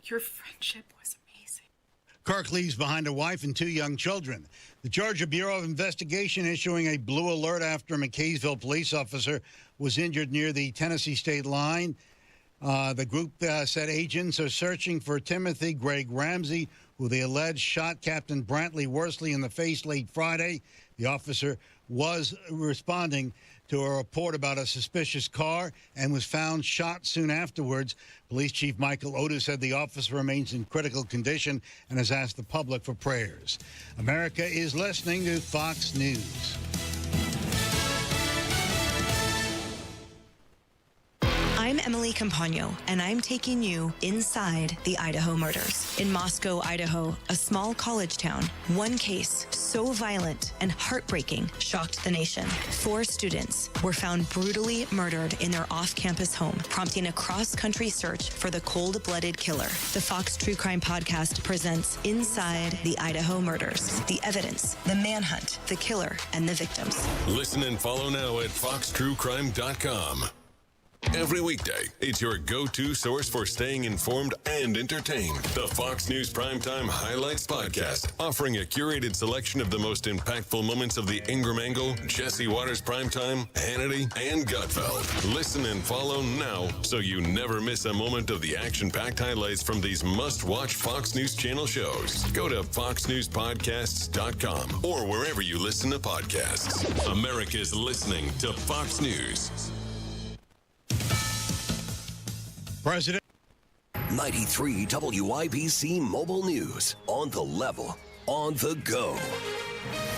Your friendship was amazing. Kirk leaves behind a wife and 2 young children. The Georgia Bureau of Investigation issuing a blue alert after a McKaysville police officer was injured near the Tennessee state line. The group said agents are searching for Timothy Greg Ramsey, who they allege shot Captain Brantley Worsley in the face late Friday. The officer was responding to a report about a suspicious car and was found shot soon afterwards. Police Chief Michael Otis said the officer remains in critical condition and has asked the public for prayers. America is listening to Fox News. I'm Emily Campagno, and I'm taking you inside the Idaho murders. In Moscow, Idaho, a small college town, one case so violent and heartbreaking shocked the nation. 4 students were found brutally murdered in their off-campus home, prompting a cross-country search for the cold-blooded killer. The Fox True Crime Podcast presents Inside the Idaho Murders. The evidence, the manhunt, the killer, and the victims. Listen and follow now at foxtruecrime.com. Every weekday, it's your go-to source for staying informed and entertained. The Fox News Primetime Highlights Podcast, offering a curated selection of the most impactful moments of the Ingram Angle, Jesse Waters Primetime, Hannity, and Gutfeld. Listen and follow now so you never miss a moment of the action-packed highlights from these must-watch Fox News Channel shows. Go to foxnewspodcasts.com or wherever you listen to podcasts. America's listening to Fox News. President 93 WIBC Mobile News. On the level, on the go.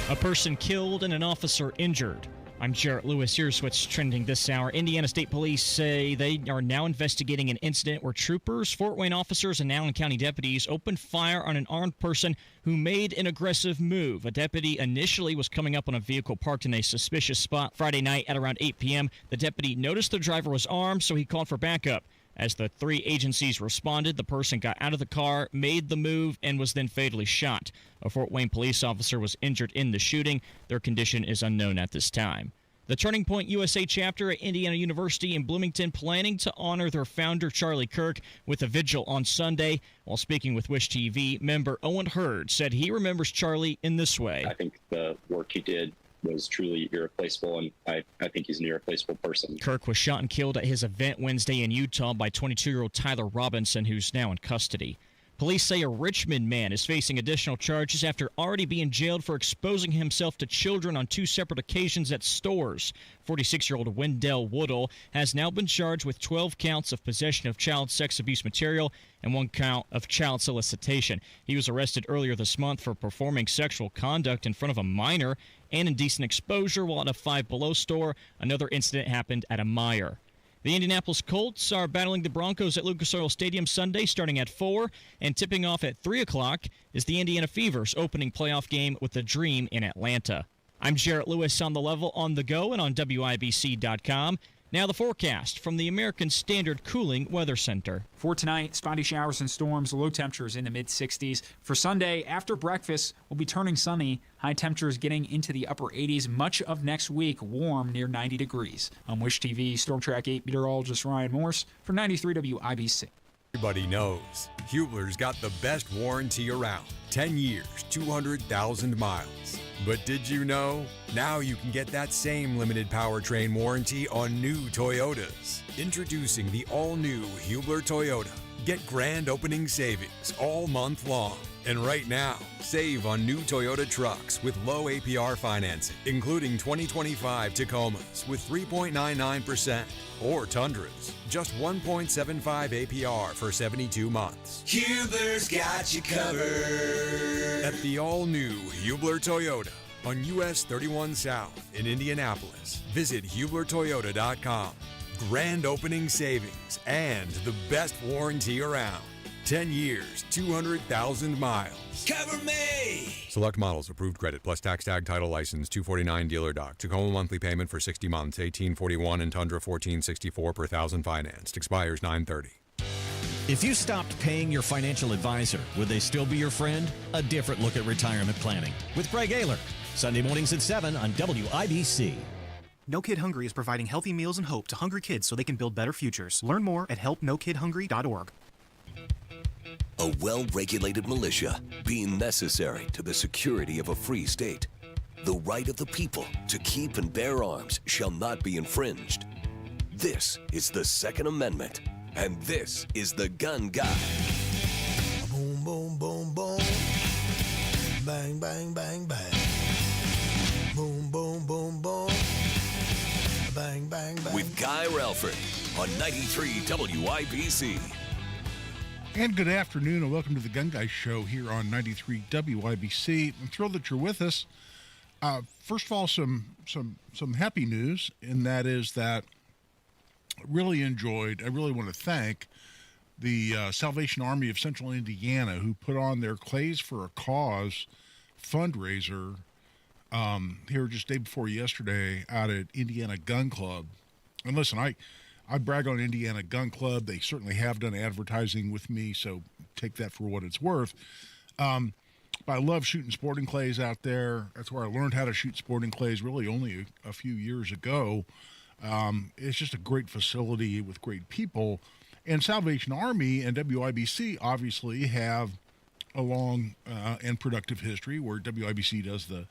A person killed and an officer injured. I'm Jarrett Lewis. Here's what's trending this hour. Indiana State Police say they are now investigating an incident where troopers, Fort Wayne officers, and Allen County deputies opened fire on an armed person who made an aggressive move. A deputy initially was coming up on a vehicle parked in a suspicious spot Friday night at around 8 p.m. The deputy noticed the driver was armed, so he called for backup. As the 3 agencies responded, the person got out of the car, made the move, and was then fatally shot. A Fort Wayne police officer was injured in the shooting. Their condition is unknown at this time. The Turning Point USA chapter at Indiana University in Bloomington planning to honor their founder, Charlie Kirk, with a vigil on Sunday. While speaking with Wish TV, member Owen Hurd said he remembers Charlie in this way. I think the work he did was truly irreplaceable, and I think he's an irreplaceable person. Kirk was shot and killed at his event Wednesday in Utah by 22-year-old Tyler Robinson, who's now in custody. Police say a Richmond man is facing additional charges after already being jailed for exposing himself to children on 2 separate occasions at stores. 46-year-old Wendell Woodall has now been charged with 12 counts of possession of child sex abuse material and 1 count of child solicitation. He was arrested earlier this month for performing sexual conduct in front of a minor and indecent exposure while at a Five Below store. Another incident happened at a Meijer. The Indianapolis Colts are battling the Broncos at Lucas Oil Stadium Sunday starting at 4, and tipping off at 3 o'clock is the Indiana Fever's opening playoff game with the Dream in Atlanta. I'm Jarrett Lewis on the level, on the go, and on WIBC.com. Now the forecast from the American Standard Cooling Weather Center. For tonight, spotty showers and storms, low temperatures in the mid-60s. For Sunday, after breakfast, we'll be turning sunny. High temperatures getting into the upper 80s. Much of next week, warm near 90 degrees. I'm Wish TV Storm Track 8 meteorologist Ryan Morse for 93 WIBC. Everybody knows Hubler's got the best warranty around. 10 years, 200,000 miles. But did you know? Now you can get that same limited powertrain warranty on new Toyotas. Introducing the all-new Hubler Toyota. Get grand opening savings all month long. And right now, save on new Toyota trucks with low APR financing, including 2025 Tacomas with 3.99%, or Tundras, just 1.75 APR for 72 months. Hubler's got you covered. At the all-new Hubler Toyota on US 31 South in Indianapolis. Visit HublerToyota.com. Grand opening savings and the best warranty around. 10 years, 200,000 miles. Cover me! Select models, approved credit, plus tax tag title license, 249 dealer doc. Tacoma monthly payment for 60 months, 1841, and Tundra 1464 per thousand financed. Expires 9/30. If you stopped paying your financial advisor, would they still be your friend? A different look at retirement planning with Greg Ayler. Sunday mornings at 7 on WIBC. No Kid Hungry is providing healthy meals and hope to hungry kids so they can build better futures. Learn more at helpnokidhungry.org. A well-regulated militia being necessary to the security of a free state. The right of the people to keep and bear arms shall not be infringed. This is the Second Amendment, and this is the Gun Guy. Boom, boom, boom, boom. Bang, bang, bang, bang. Boom, boom, boom, boom. Bang, bang, bang. With Guy Relford on 93 WIBC. And good afternoon, and welcome to the Gun Guy Show here on 93 WIBC. I'm thrilled that you're with us. First of all, some happy news, and that is that I really want to thank the Salvation Army of Central Indiana, who put on their Clays for a Cause fundraiser here just day before yesterday out at Indiana Gun Club. And listen, I brag on Indiana Gun Club. They certainly have done advertising with me, so take that for what it's worth. But I love shooting sporting clays out there. That's where I learned how to shoot sporting clays really only a few years ago. It's just a great facility with great people. And Salvation Army and WIBC obviously have a long and productive history where WIBC does the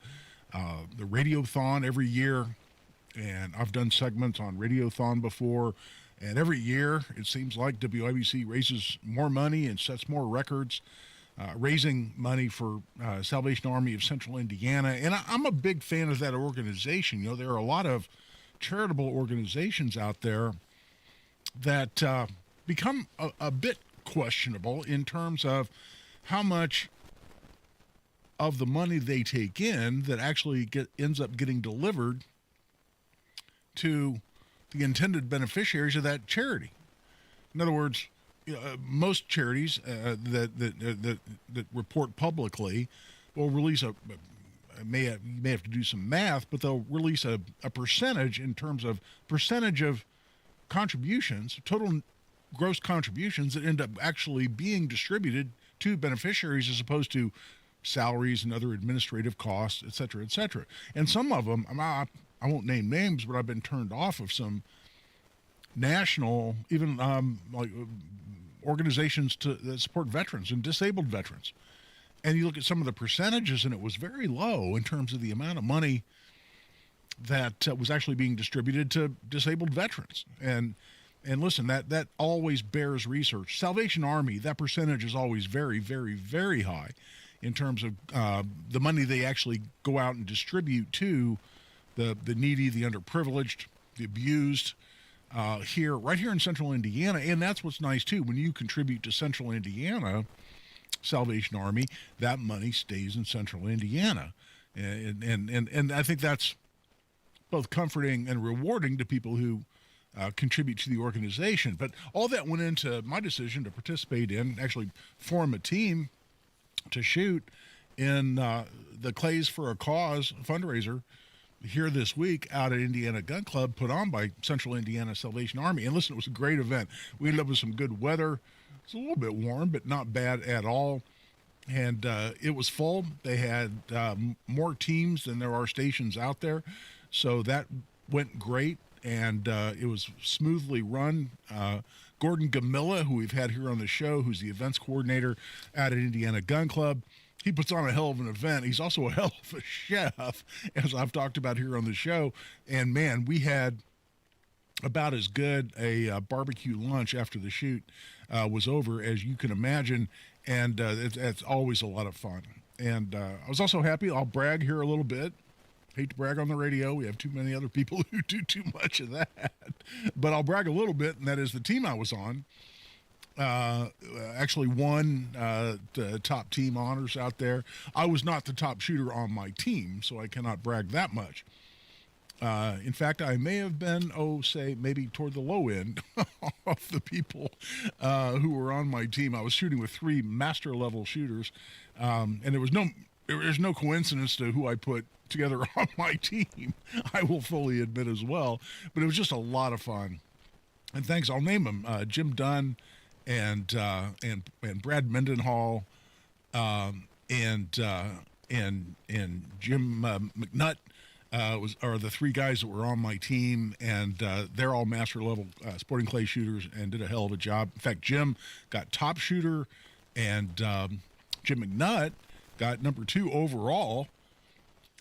Radiothon every year. And I've done segments on Radiothon before. And every year, it seems like WIBC raises more money and sets more records, raising money for Salvation Army of Central Indiana. And I'm a big fan of that organization. You know, there are a lot of charitable organizations out there that become a bit questionable in terms of how much of the money they take in that actually ends up getting delivered to the intended beneficiaries of that charity. In other words, most charities that report publicly will release you may have to do some math, but they'll release a percentage in terms of percentage of contributions, total gross contributions that end up actually being distributed to beneficiaries as opposed to salaries and other administrative costs, et cetera, et cetera. And some of them, I won't name names, but I've been turned off of some national, even organizations that support veterans and disabled veterans. And you look at some of the percentages, and it was very low in terms of the amount of money that was actually being distributed to disabled veterans. And listen, that always bears research. Salvation Army, that percentage is always very, very, very high in terms of the money they actually go out and distribute to the needy, the underprivileged, the abused, right here in Central Indiana. And that's what's nice, too. When you contribute to Central Indiana, Salvation Army, that money stays in Central Indiana. And I think that's both comforting and rewarding to people who contribute to the organization. But all that went into my decision to participate in, actually form a team to shoot in the Clays for a Cause fundraiser here this week out at Indiana Gun Club, put on by Central Indiana Salvation Army. And listen, it was a great event. We ended up with some good weather. It's a little bit warm, but not bad at all. And it was full. They had more teams than there are stations out there. So that went great. And it was smoothly run. Gordon Gamilla, who we've had here on the show, who's the events coordinator out at Indiana Gun Club, he puts on a hell of an event. He's also a hell of a chef, as I've talked about here on the show. And, man, we had about as good a barbecue lunch after the shoot was over as you can imagine. And it's always a lot of fun. And I was also happy. I'll brag here a little bit. Hate to brag on the radio. We have too many other people who do too much of that. But I'll brag a little bit, and that is the team I was on actually won the top team honors out there. I was not the top shooter on my team, so I cannot brag that much. In fact, I may have been, maybe toward the low end of the people who were on my team. I was shooting with 3 master-level shooters, and there's no coincidence to who I put together on my team, I will fully admit as well. But it was just a lot of fun. And thanks, I'll name them, Jim Dunn and Brad Mendenhall and Jim McNutt, are the three guys that were on my team, and they're all master level sporting clay shooters and did a hell of a job. In fact, Jim got top shooter, and Jim McNutt got number 2 overall.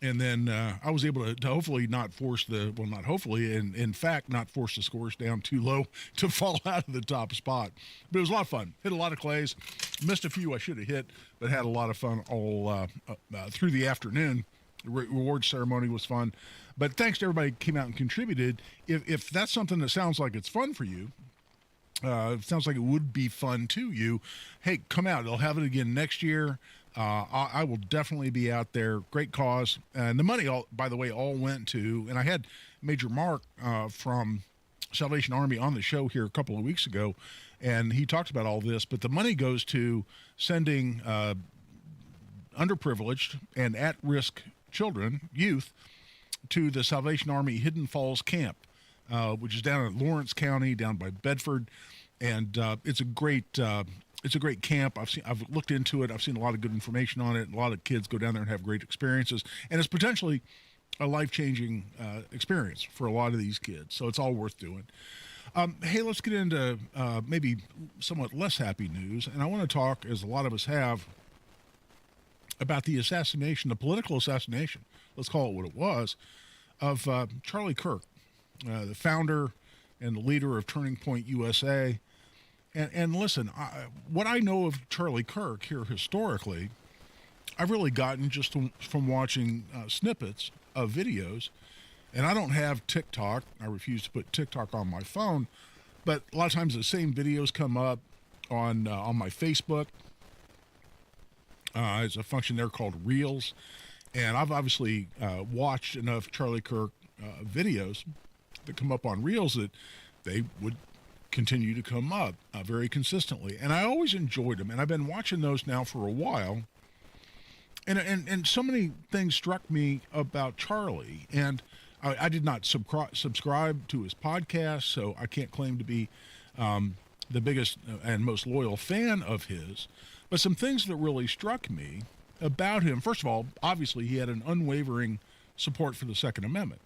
And then I was able to hopefully not force not hopefully, and in fact, not force the scores down too low to fall out of the top spot. But it was a lot of fun. Hit a lot of clays. Missed a few I should have hit, but had a lot of fun all through the afternoon. The reward ceremony was fun. But thanks to everybody who came out and contributed. If that's something that sounds like it's fun for you, it sounds like it would be fun to you, hey, come out. They'll have it again next year. I will definitely be out there. Great cause. And the money, by the way, all went to, and I had Major Mark from Salvation Army on the show here a couple of weeks ago, and he talked about all this, but the money goes to sending underprivileged and at-risk children, youth, to the Salvation Army Hidden Falls Camp, which is down in Lawrence County, down by Bedford, and it's a great camp. I've looked into it. I've seen a lot of good information on it. A lot of kids go down there and have great experiences, and it's potentially a life-changing experience for a lot of these kids. So it's all worth doing. Hey, let's get into maybe somewhat less happy news, and I want to talk, as a lot of us have, about the assassination, the political assassination, let's call it what it was, of Charlie Kirk, the founder and the leader of Turning Point USA. And listen, what I know of Charlie Kirk here historically, I've really gotten just from watching snippets of videos. And I don't have TikTok. I refuse to put TikTok on my phone. But a lot of times the same videos come up on my Facebook. There's a function there called Reels. And I've obviously watched enough Charlie Kirk videos that come up on Reels that they would continue to come up very consistently. And I always enjoyed them. And I've been watching those now for a while. And so many things struck me about Charlie. And I did not subscribe to his podcast, so I can't claim to be the biggest and most loyal fan of his. But some things that really struck me about him, first of all, obviously he had an unwavering support for the Second Amendment.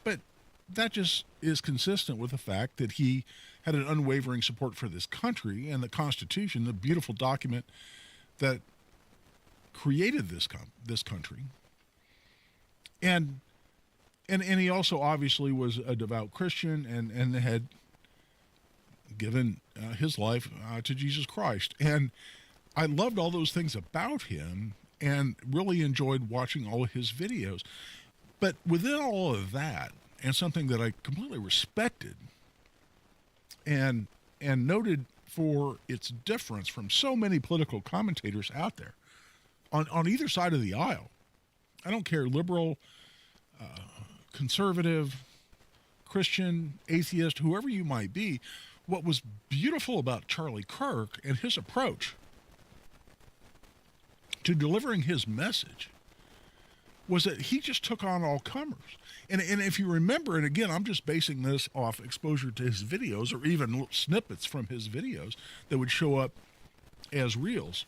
But that just is consistent with the fact that he had an unwavering support for this country and the Constitution, the beautiful document that created this country. And he also obviously was a devout Christian and had given his life to Jesus Christ. And I loved all those things about him and really enjoyed watching all of his videos. But within all of that, and something that I completely respected and noted for its difference from so many political commentators out there on either side of the aisle, I don't care, liberal, conservative, Christian, atheist, whoever you might be, what was beautiful about Charlie Kirk and his approach to delivering his message was that he just took on all comers. And if you remember, and again, I'm just basing this off exposure to his videos or even little snippets from his videos that would show up as reels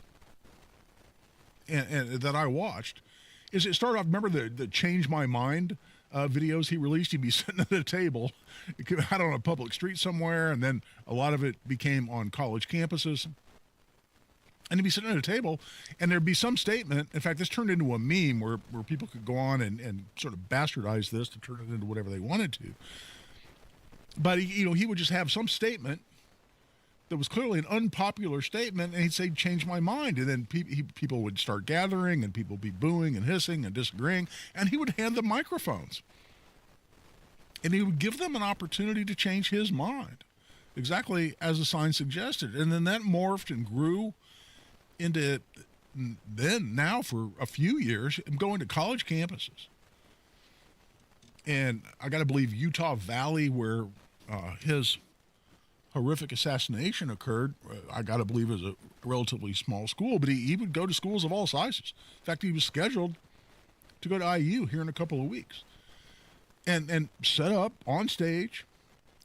and that I watched, is it started off, remember the Change My Mind videos he released? He'd be sitting at a table out on a public street somewhere, and then a lot of it became on college campuses. And he'd be sitting at a table, and there'd be some statement. In fact, this turned into a meme where people could go on and sort of bastardize this to turn it into whatever they wanted to. But he would just have some statement that was clearly an unpopular statement, and he'd say, "Change my mind." And then people would start gathering, and people would be booing and hissing and disagreeing, and he would hand them microphones. And he would give them an opportunity to change his mind, exactly as the sign suggested. And then that morphed and grew into, then now for a few years, going to college campuses. And I got to believe Utah Valley, where his horrific assassination occurred, I got to believe is a relatively small school, but he would go to schools of all sizes. In fact, he was scheduled to go to IU here in a couple of weeks and set up on stage.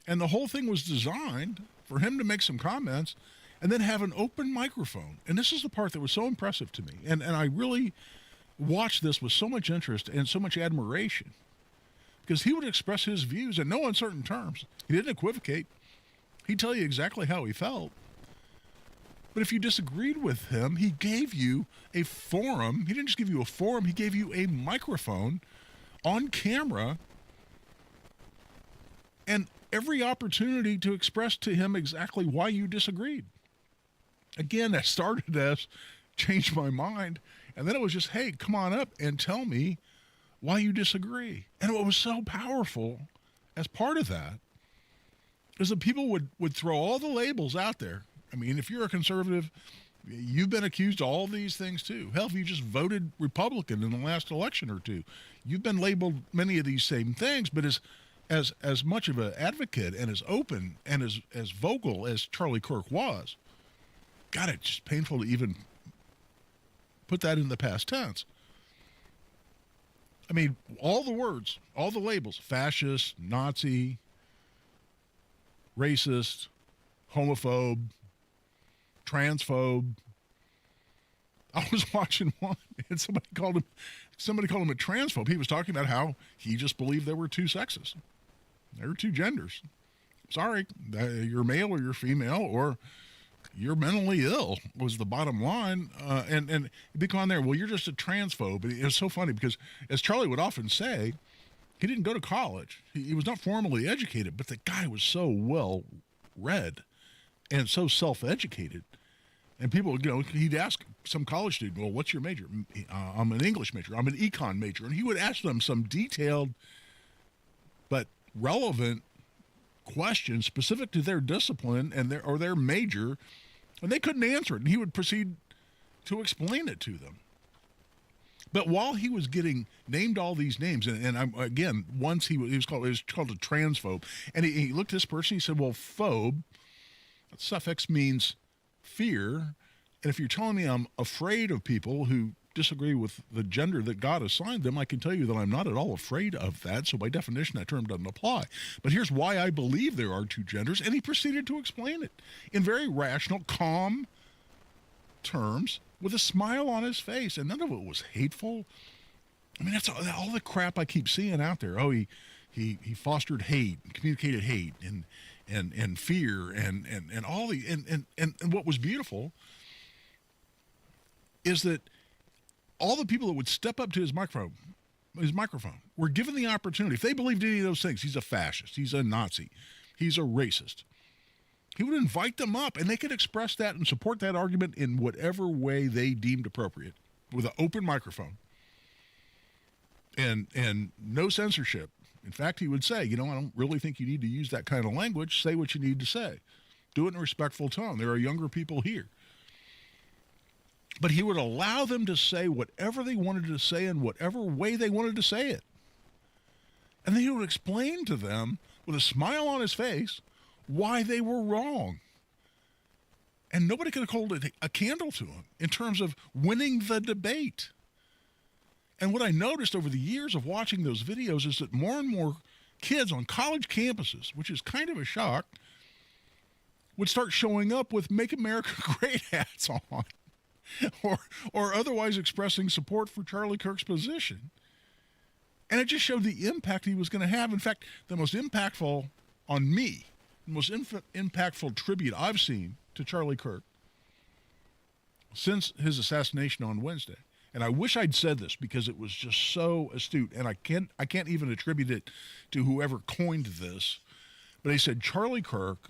And the whole thing was designed for him to make some comments and then have an open microphone. And this is the part that was so impressive to me. And I really watched this with so much interest and so much admiration because he would express his views in no uncertain terms. He didn't equivocate. He'd tell you exactly how he felt. But if you disagreed with him, he gave you a forum. He didn't just give you a forum, he gave you a microphone on camera and every opportunity to express to him exactly why you disagreed. Again, that started as changed my mind. And then it was just, hey, come on up and tell me why you disagree. And what was so powerful as part of that is that people would throw all the labels out there. I mean, if you're a conservative, you've been accused of all these things too. Hell, if you just voted Republican in the last election or two, you've been labeled many of these same things. But as much of an advocate and as open and as vocal as Charlie Kirk was, God, it's just painful to even put that in the past tense. I mean, all the words, all the labels, fascist, Nazi, racist, homophobe, transphobe. I was watching one and somebody called him a transphobe. He was talking about how he just believed there were two sexes. There were two genders. Sorry, you're male or you're female or you're mentally ill was the bottom line. And it'd be on there, well, you're just a transphobe. And it was so funny because, as Charlie would often say, he didn't go to college. He was not formally educated, but the guy was so well read and so self-educated. And people, he'd ask some college student, well, what's your major? I'm an English major. I'm an econ major. And he would ask them some detailed but relevant questions specific to their discipline and their major, and they couldn't answer it. And he would proceed to explain it to them. But while he was getting named all these names, and once he was called a transphobe, and he looked at this person, he said, well, phobe, that suffix means fear, and if you're telling me I'm afraid of people who disagree with the gender that God assigned them, I can tell you that I'm not at all afraid of that, so by definition that term doesn't apply. But here's why I believe there are two genders, and he proceeded to explain it in very rational, calm terms with a smile on his face, and none of it was hateful. I mean, that's all the crap I keep seeing out there. Oh, he fostered hate, and communicated hate, and fear, and all the and what was beautiful is that all the people that would step up to his microphone were given the opportunity. If they believed any of those things, he's a fascist, he's a Nazi, he's a racist, he would invite them up and they could express that and support that argument in whatever way they deemed appropriate with an open microphone and no censorship. In fact, he would say, I don't really think you need to use that kind of language. Say what you need to say. Do it in a respectful tone. There are younger people here. But he would allow them to say whatever they wanted to say in whatever way they wanted to say it. And then he would explain to them with a smile on his face why they were wrong. And nobody could have held a candle to him in terms of winning the debate. And what I noticed over the years of watching those videos is that more and more kids on college campuses, which is kind of a shock, would start showing up with Make America Great hats on. Or otherwise expressing support for Charlie Kirk's position. And it just showed the impact he was going to have. In fact, the most impactful on me, the most impactful tribute I've seen to Charlie Kirk since his assassination on Wednesday. And I wish I'd said this because it was just so astute. And I can't even attribute it to whoever coined this. But he said Charlie Kirk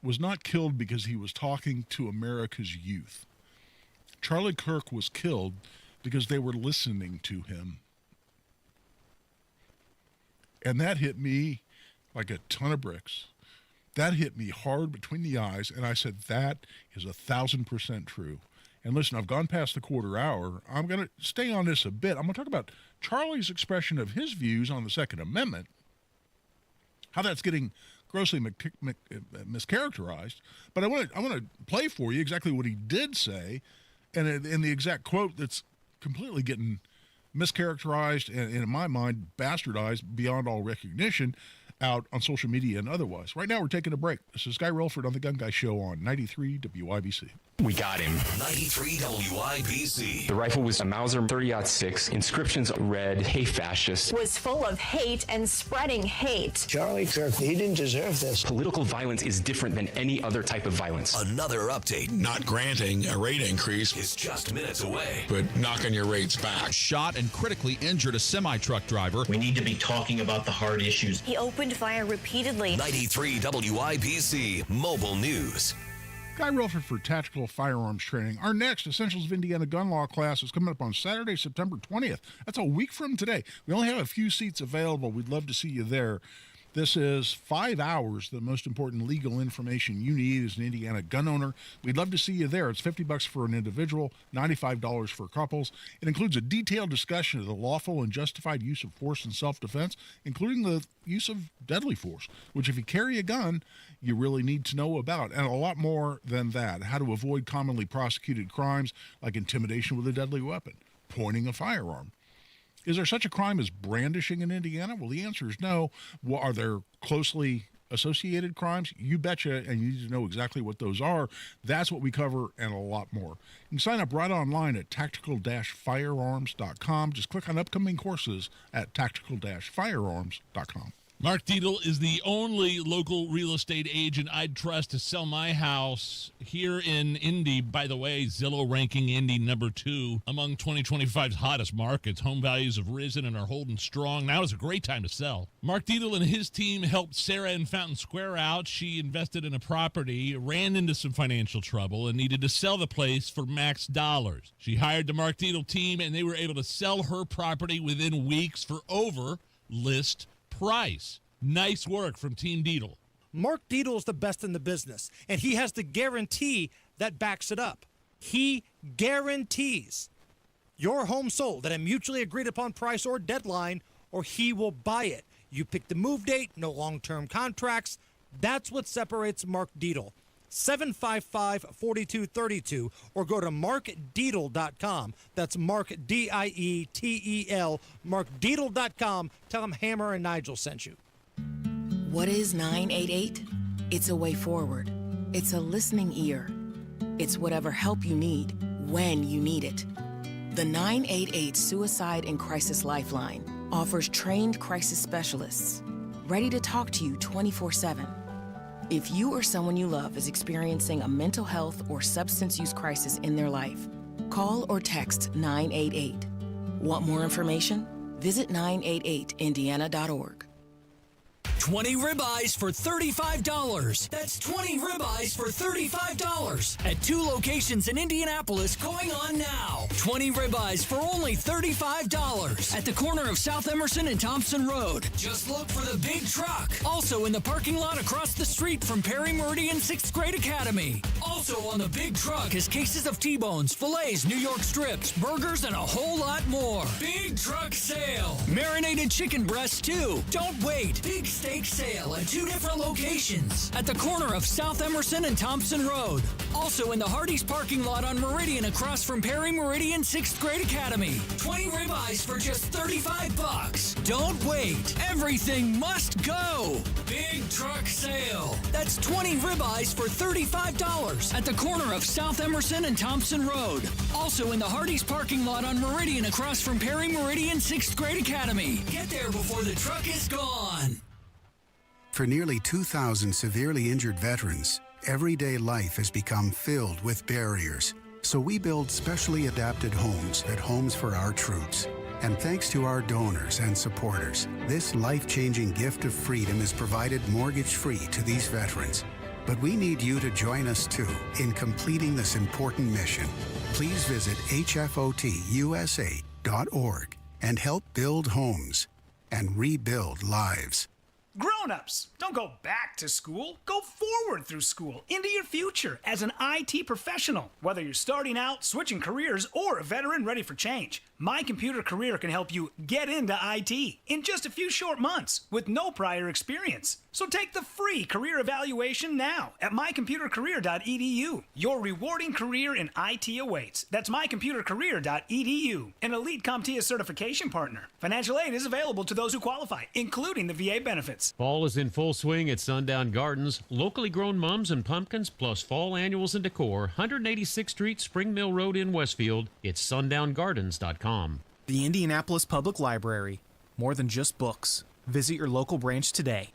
was not killed because he was talking to America's youth. Charlie Kirk was killed because they were listening to him. And that hit me like a ton of bricks. That hit me hard between the eyes, and I said, that is 1,000% true. And listen, I've gone past the quarter hour. I'm going to stay on this a bit. I'm going to talk about Charlie's expression of his views on the Second Amendment, how that's getting grossly mischaracterized. But I want to play for you exactly what he did say, and in the exact quote that's completely getting mischaracterized and in my mind, bastardized beyond all recognition out on social media and otherwise. Right now, we're taking a break. This is Guy Relford on The Gun Guy Show on 93 WIBC. We got him. 93 WIBC. The rifle was a Mauser 30-06. Inscriptions read, "Hey, fascists." Was full of hate and spreading hate. Charlie Kirk, he didn't deserve this. Political violence is different than any other type of violence. Another update. Not granting a rate increase is just minutes away, but knocking your rates back. Shot and critically injured a semi-truck driver. We need to be talking about the hard issues. He opened fire repeatedly. 93 WIBC Mobile News. Guy Relford for Tactical Firearms Training. Our next Essentials of Indiana Gun Law class is coming up on Saturday, September 20th. That's a week from today. We only have a few seats available. We'd love to see you there. This is 5 hours, the most important legal information you need as an Indiana gun owner. We'd love to see you there. It's $50 for an individual, $95 for couples. It includes a detailed discussion of the lawful and justified use of force in self-defense, including the use of deadly force, which if you carry a gun, you really need to know about, and a lot more than that. How to avoid commonly prosecuted crimes like intimidation with a deadly weapon, pointing a firearm. Is there such a crime as brandishing in Indiana? Well, the answer is no. Well, are there closely associated crimes? You betcha, and you need to know exactly what those are. That's what we cover and a lot more. You can sign up right online at tactical-firearms.com. Just click on upcoming courses at tactical-firearms.com. Mark Dietel is the only local real estate agent I'd trust to sell my house here in Indy. By the way, Zillow ranking Indy number 2 among 2025's hottest markets. Home values have risen and are holding strong. Now is a great time to sell. Mark Dietel and his team helped Sarah in Fountain Square out. She invested in a property, ran into some financial trouble, and needed to sell the place for max dollars. She hired the Mark Dietel team, and they were able to sell her property within weeks for over list price. Nice work from Team Dietel. Mark Dietel is the best in the business, and he has the guarantee that backs it up. He guarantees your home sold at a mutually agreed upon price or deadline, or he will buy it. You pick the move date, no long-term contracts. That's what separates Mark Dietel. 755-4232, or go to markdietel.com. That's Mark, D-I-E-T-E-L, markdietel.com. Tell him Hammer and Nigel sent you. What is 988? It's a way forward. It's a listening ear. It's whatever help you need, when you need it. The 988 Suicide and Crisis Lifeline offers trained crisis specialists, ready to talk to you 24/7. If you or someone you love is experiencing a mental health or substance use crisis in their life, call or text 988. Want more information? Visit 988indiana.org. 20 ribeyes for $35. That's 20 ribeyes for $35 at 2 locations in Indianapolis going on now. 20 ribeyes for only $35 at the corner of South Emerson and Thompson Road. Just look for the big truck. Also in the parking lot across the street from Perry Meridian 6th Grade Academy. Also on the big truck is cases of T-bones, fillets, New York strips, burgers, and a whole lot more. Big truck sale. Marinated chicken breasts too. Don't wait. Big steak sale at 2 different locations at the corner of South Emerson and Thompson Road. Also in the Hardee's parking lot on Meridian across from Perry Meridian 6th Grade Academy. 20 ribeyes for just $35. Don't wait. Everything must go. Big truck sale. That's 20 ribeyes for $35 at the corner of South Emerson and Thompson Road. Also in the Hardee's parking lot on Meridian across from Perry Meridian 6th Grade Academy. Get there before the truck is gone. For nearly 2,000 severely injured veterans, everyday life has become filled with barriers. So we build specially adapted homes at Homes for Our Troops. And thanks to our donors and supporters, this life-changing gift of freedom is provided mortgage-free to these veterans. But we need you to join us, too, in completing this important mission. Please visit hfotusa.org and help build homes and rebuild lives. Grown-ups, don't go back to school. Go forward through school into your future as an IT professional. Whether you're starting out, switching careers, or a veteran ready for change, My Computer Career can help you get into IT in just a few short months with no prior experience. So take the free career evaluation now at mycomputercareer.edu. Your rewarding career in IT awaits. That's mycomputercareer.edu, an elite CompTIA certification partner. Financial aid is available to those who qualify, including the VA benefits. Fall is in full swing at Sundown Gardens. Locally grown mums and pumpkins plus fall annuals and decor. 186th Street, Spring Mill Road in Westfield. It's sundown.gardens.com. The Indianapolis Public Library. More than just books. Visit your local branch today.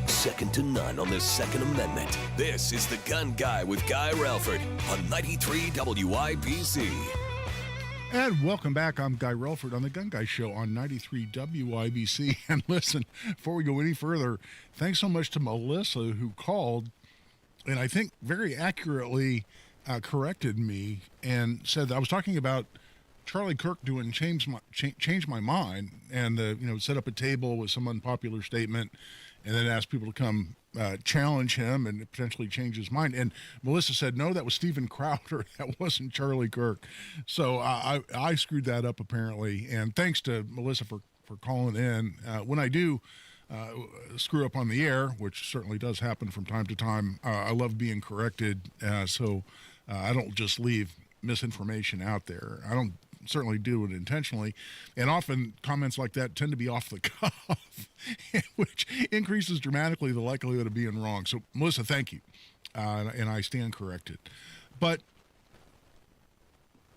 Second to none on the Second Amendment. This is The Gun Guy with Guy Relford on 93 WIBC. And welcome back. I'm Guy Relford on The Gun Guy Show on 93 WIBC. And listen, before we go any further, thanks so much to Melissa who called and I think very accurately corrected me and said that I was talking about Charlie Kirk doing Change My Mind and, set up a table with some unpopular statement and then ask people to come challenge him and potentially change his mind. And Melissa said, no, that was Steven Crowder. That wasn't Charlie Kirk. So I screwed that up apparently. And thanks to Melissa for calling in. When I do screw up on the air, which certainly does happen from time to time, I love being corrected. So I don't just leave misinformation out there. I don't certainly do it intentionally, and often comments like that tend to be off the cuff, which increases dramatically the likelihood of being wrong. So, Melissa, thank you, and I stand corrected. But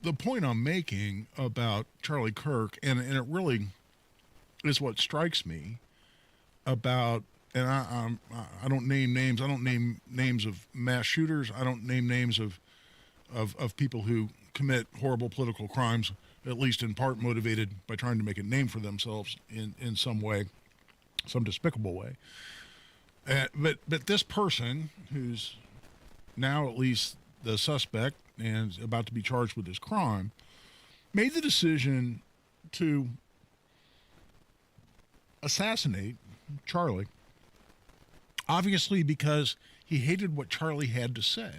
the point I'm making about Charlie Kirk, and it really is what strikes me about, and I don't name names. I don't name names of mass shooters. I don't name names of people who commit horrible political crimes, at least in part motivated by trying to make a name for themselves in some way, some despicable way. But this person, who's now at least the suspect and about to be charged with this crime, made the decision to assassinate Charlie, obviously because he hated what Charlie had to say.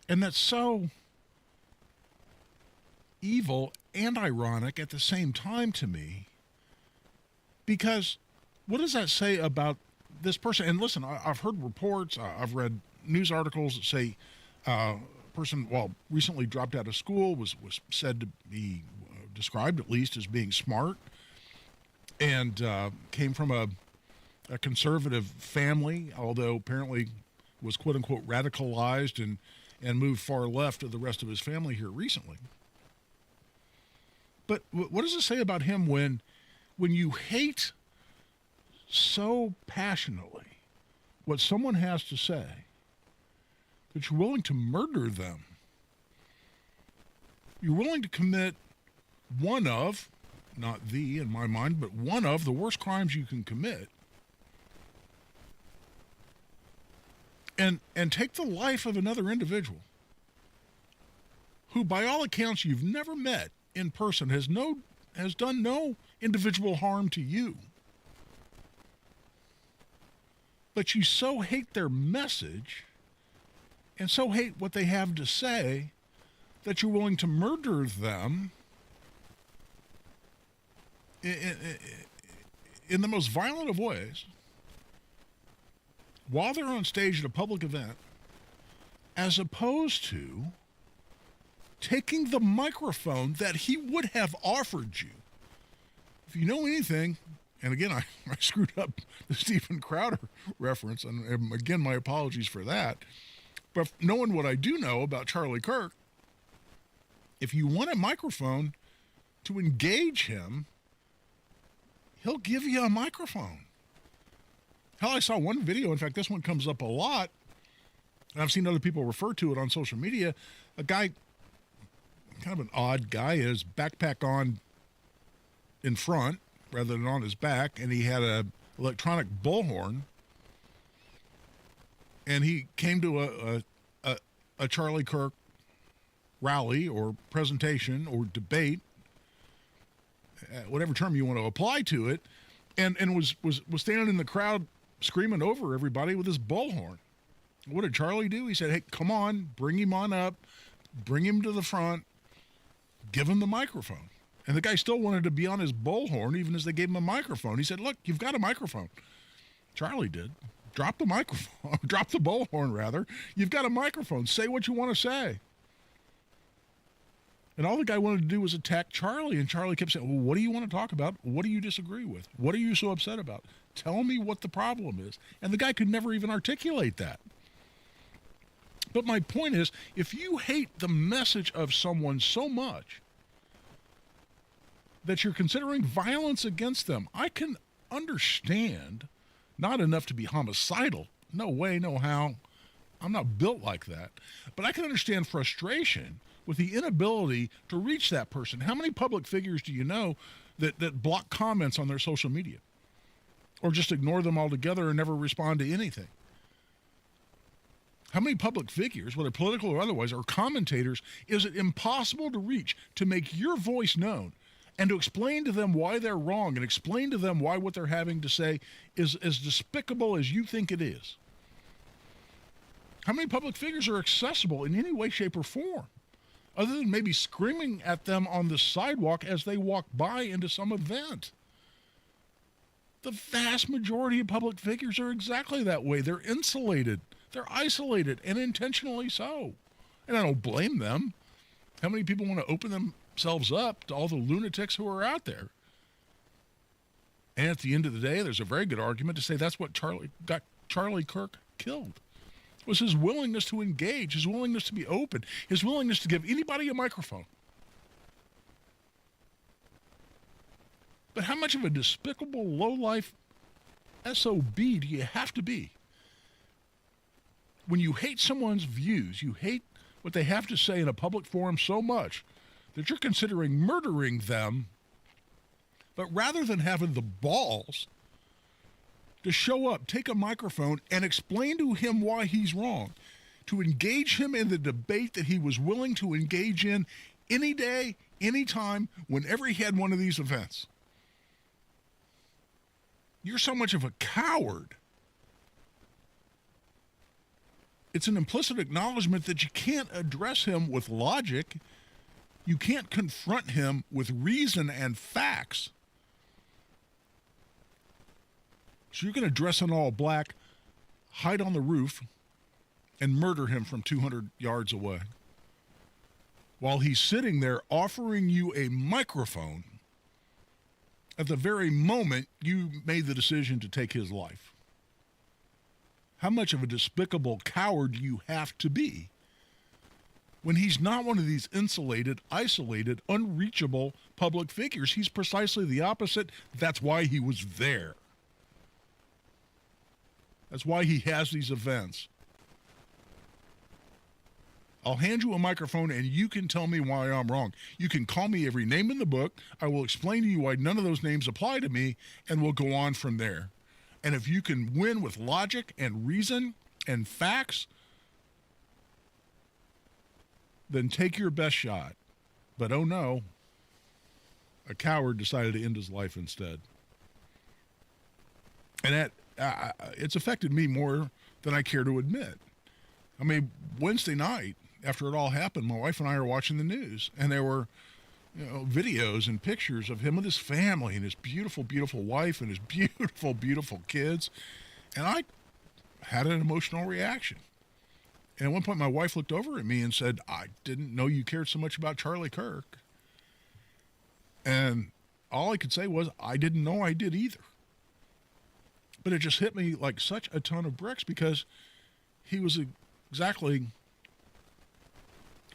And that's so evil and ironic at the same time to me, because what does that say about this person? And listen, I've heard reports, I've read news articles that say a person, recently dropped out of school, was said to be described at least as being smart, and came from a conservative family, although apparently was quote-unquote radicalized and moved far left of the rest of his family here recently. But what does it say about him when you hate so passionately what someone has to say that you're willing to murder them? You're willing to commit one of, not the in my mind, but one of the worst crimes you can commit, and take the life of another individual who, by all accounts, you've never met in person, has done no individual harm to you, but you so hate their message and so hate what they have to say that you're willing to murder them in the most violent of ways while they're on stage at a public event, as opposed to taking the microphone that he would have offered you. If you know anything, and again, I screwed up the Steven Crowder reference, and again, my apologies for that. But knowing what I do know about Charlie Kirk, if you want a microphone to engage him, he'll give you a microphone. Hell, I saw one video, in fact, this one comes up a lot, and I've seen other people refer to it on social media. A guy, kind of an odd guy, his backpack on in front rather than on his back, and he had a electronic bullhorn, and he came to a Charlie Kirk rally or presentation or debate, whatever term you want to apply to it, and was standing in the crowd screaming over everybody with his bullhorn. What did Charlie do? He said, hey, come on, bring him on up, bring him to the front, give him the microphone. And the guy still wanted to be on his bullhorn even as they gave him a microphone. He said, look, you've got a microphone. Charlie did. Drop the microphone. Drop the bullhorn, rather. You've got a microphone. Say what you want to say. And all the guy wanted to do was attack Charlie. And Charlie kept saying, well, what do you want to talk about? What do you disagree with? What are you so upset about? Tell me what the problem is. And the guy could never even articulate that. But my point is, if you hate the message of someone so much that you're considering violence against them, I can understand, not enough to be homicidal. No way, no how. I'm not built like that. But I can understand frustration with the inability to reach that person. How many public figures do you know that block comments on their social media? Or just ignore them altogether and never respond to anything? How many public figures, whether political or otherwise, or commentators, is it impossible to reach to make your voice known and to explain to them why they're wrong and explain to them why what they're having to say is as despicable as you think it is? How many public figures are accessible in any way, shape, or form, other than maybe screaming at them on the sidewalk as they walk by into some event? The vast majority of public figures are exactly that way. They're insulated. They're isolated, and intentionally so. And I don't blame them. How many people want to open themselves up to all the lunatics who are out there? And at the end of the day, there's a very good argument to say that's what got Charlie Kirk killed. It was his willingness to engage, his willingness to be open, his willingness to give anybody a microphone. But how much of a despicable, low-life SOB do you have to be when you hate someone's views, you hate what they have to say in a public forum so much that you're considering murdering them, but rather than having the balls to show up, take a microphone, and explain to him why he's wrong, to engage him in the debate that he was willing to engage in any day, any time, whenever he had one of these events. You're so much of a coward. It's an implicit acknowledgement that you can't address him with logic. You can't confront him with reason and facts. So you're going to dress in all black, hide on the roof, and murder him from 200 yards away, while he's sitting there offering you a microphone at the very moment you made the decision to take his life. How much of a despicable coward you have to be when he's not one of these insulated, isolated, unreachable public figures. He's precisely the opposite. That's why he was there. That's why he has these events. I'll hand you a microphone and you can tell me why I'm wrong. You can call me every name in the book. I will explain to you why none of those names apply to me, and we'll go on from there. And if you can win with logic and reason and facts, then take your best shot. But oh no, a coward decided to end his life instead. And it's affected me more than I care to admit. I mean, Wednesday night, after it all happened, my wife and I are watching the news, and there were videos and pictures of him with his family and his beautiful, beautiful wife and his beautiful, beautiful kids. And I had an emotional reaction. And at one point, my wife looked over at me and said, I didn't know you cared so much about Charlie Kirk. And all I could say was, I didn't know I did either. But it just hit me like such a ton of bricks, because he was exactly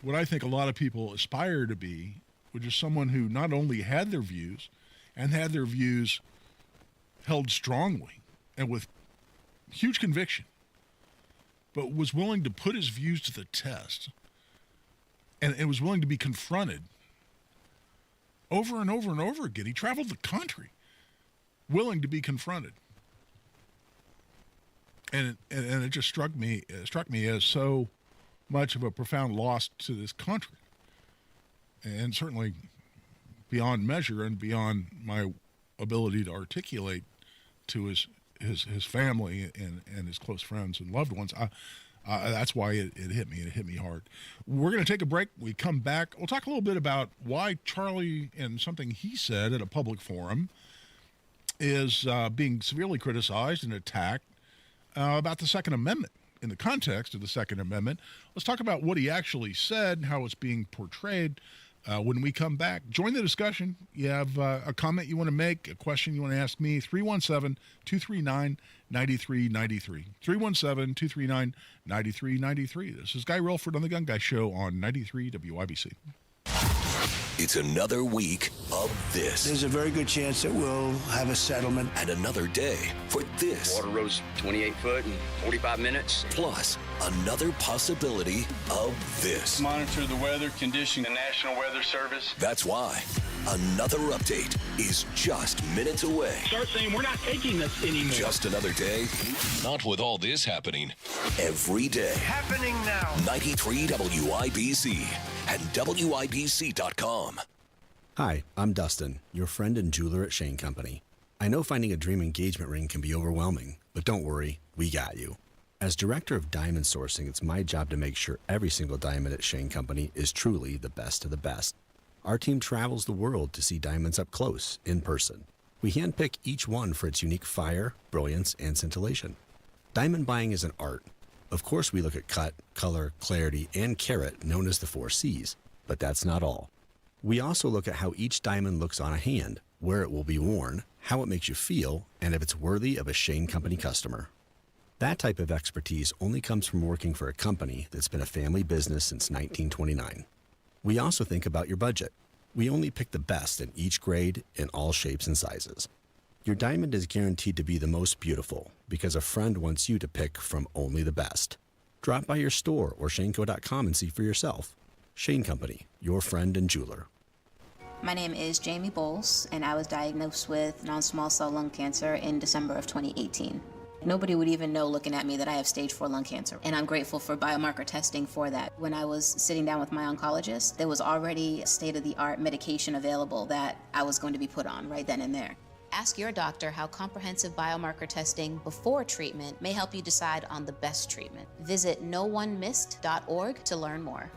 what I think a lot of people aspire to be, which is someone who not only had their views and had their views held strongly and with huge conviction, but was willing to put his views to the test and was willing to be confronted over and over and over again. He traveled the country willing to be confronted. And it just struck me as so much of a profound loss to this country, and certainly beyond measure and beyond my ability to articulate to his family and his close friends and loved ones. That's why it hit me. It hit me hard. We're going to take a break. We come back. We'll talk a little bit about why Charlie and something he said at a public forum is being severely criticized and attacked about the Second Amendment. In the context of the Second Amendment, let's talk about what he actually said, how it's being portrayed. When we come back, join the discussion. You have a comment you want to make, a question you want to ask me, 317-239-9393. 317-239-9393. This is Guy Relford on The Gun Guy Show on 93 WIBC. It's another week of this. There's a very good chance that we'll have a settlement. And another day for this. Water rose 28 foot in 45 minutes. Plus, another possibility of this. Monitor the weather condition, the National Weather Service. That's why another update is just minutes away. Start saying we're not taking this anymore. Just another day. Not with all this happening. Every day. Happening now. 93 WIBC and WIBC.com. Hi, I'm Dustin, your friend and jeweler at Shane Company. I know finding a dream engagement ring can be overwhelming, but don't worry, we got you. As director of diamond sourcing, it's my job to make sure every single diamond at Shane Company is truly the best of the best. Our team travels the world to see diamonds up close, in person. We handpick each one for its unique fire, brilliance, and scintillation. Diamond buying is an art. Of course, we look at cut, color, clarity, and carat, known as the 4 C's. But that's not all. We also look at how each diamond looks on a hand, where it will be worn, how it makes you feel, and if it's worthy of a Shane Company customer. That type of expertise only comes from working for a company that's been a family business since 1929. We also think about your budget. We only pick the best in each grade, in all shapes and sizes. Your diamond is guaranteed to be the most beautiful because a friend wants you to pick from only the best. Drop by your store or shaneco.com and see for yourself. Shane Company, your friend and jeweler. My name is Jamie Bowles, and I was diagnosed with non-small cell lung cancer in December of 2018. Nobody would even know looking at me that I have stage 4 lung cancer, and I'm grateful for biomarker testing for that. When I was sitting down with my oncologist, there was already state-of-the-art medication available that I was going to be put on right then and there. Ask your doctor how comprehensive biomarker testing before treatment may help you decide on the best treatment. Visit NoOneMissed.org to learn more.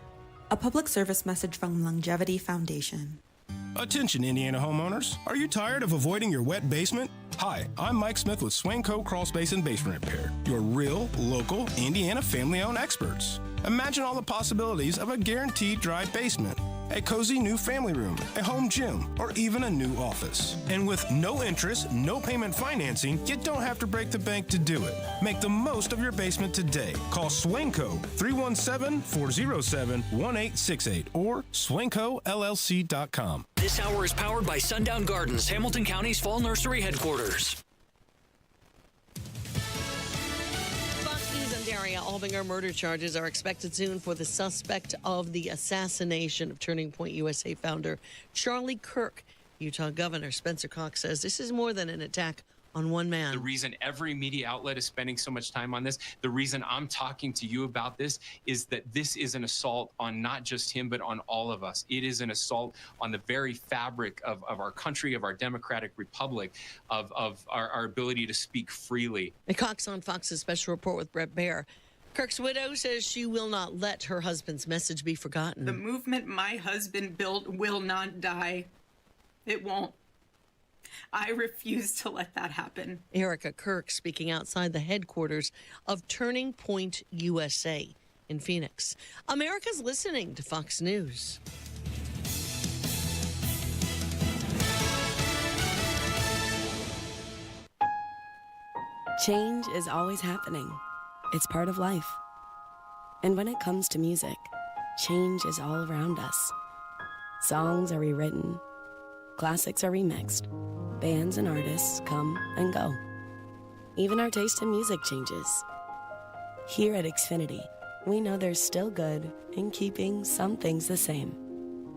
A public service message from Longevity Foundation. Attention, Indiana homeowners. Are you tired of avoiding your wet basement? Hi, I'm Mike Smith with Swanco Crawl Space and Basement Repair, your real, local, Indiana family-owned experts. Imagine all the possibilities of a guaranteed dry basement, a cozy new family room, a home gym, or even a new office. And with no interest, no payment financing, you don't have to break the bank to do it. Make the most of your basement today. Call Swanco 317-407-1868 or swancollc.com. This hour is powered by Sundown Gardens, Hamilton County's fall nursery headquarters. Daria Albinger murder charges are expected soon for the suspect of the assassination of Turning Point USA founder Charlie Kirk. Utah Governor Spencer Cox says this is more than an attack on one man. The reason every media outlet is spending so much time on this, the reason I'm talking to you about this, is that this is an assault on not just him, but on all of us. It is an assault on the very fabric of our country, of our democratic republic, of our ability to speak freely. And Cox on Fox's special report with Brett Baer. Kirk's widow says she will not let her husband's message be forgotten. The movement my husband built will not die. It won't. I refuse to let that happen. Erica Kirk speaking outside the headquarters of Turning Point USA in Phoenix. America's listening to Fox News. Change is always happening. It's part of life. And when it comes to music, change is all around us. Songs are rewritten. Classics are remixed. Bands and artists come and go. Even our taste in music changes. Here at Xfinity, we know there's still good in keeping some things the same.